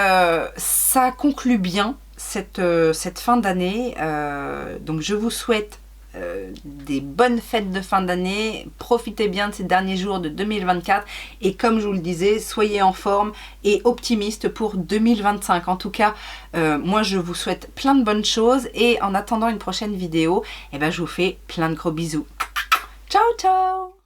ça conclut bien cette fin d'année. Donc je vous souhaite des bonnes fêtes de fin d'année. Profitez bien de ces derniers jours de 2024. Et comme je vous le disais, soyez en forme et optimiste pour 2025. En tout cas, moi je vous souhaite plein de bonnes choses. Et en attendant une prochaine vidéo, eh ben, je vous fais plein de gros bisous. Ciao, ciao!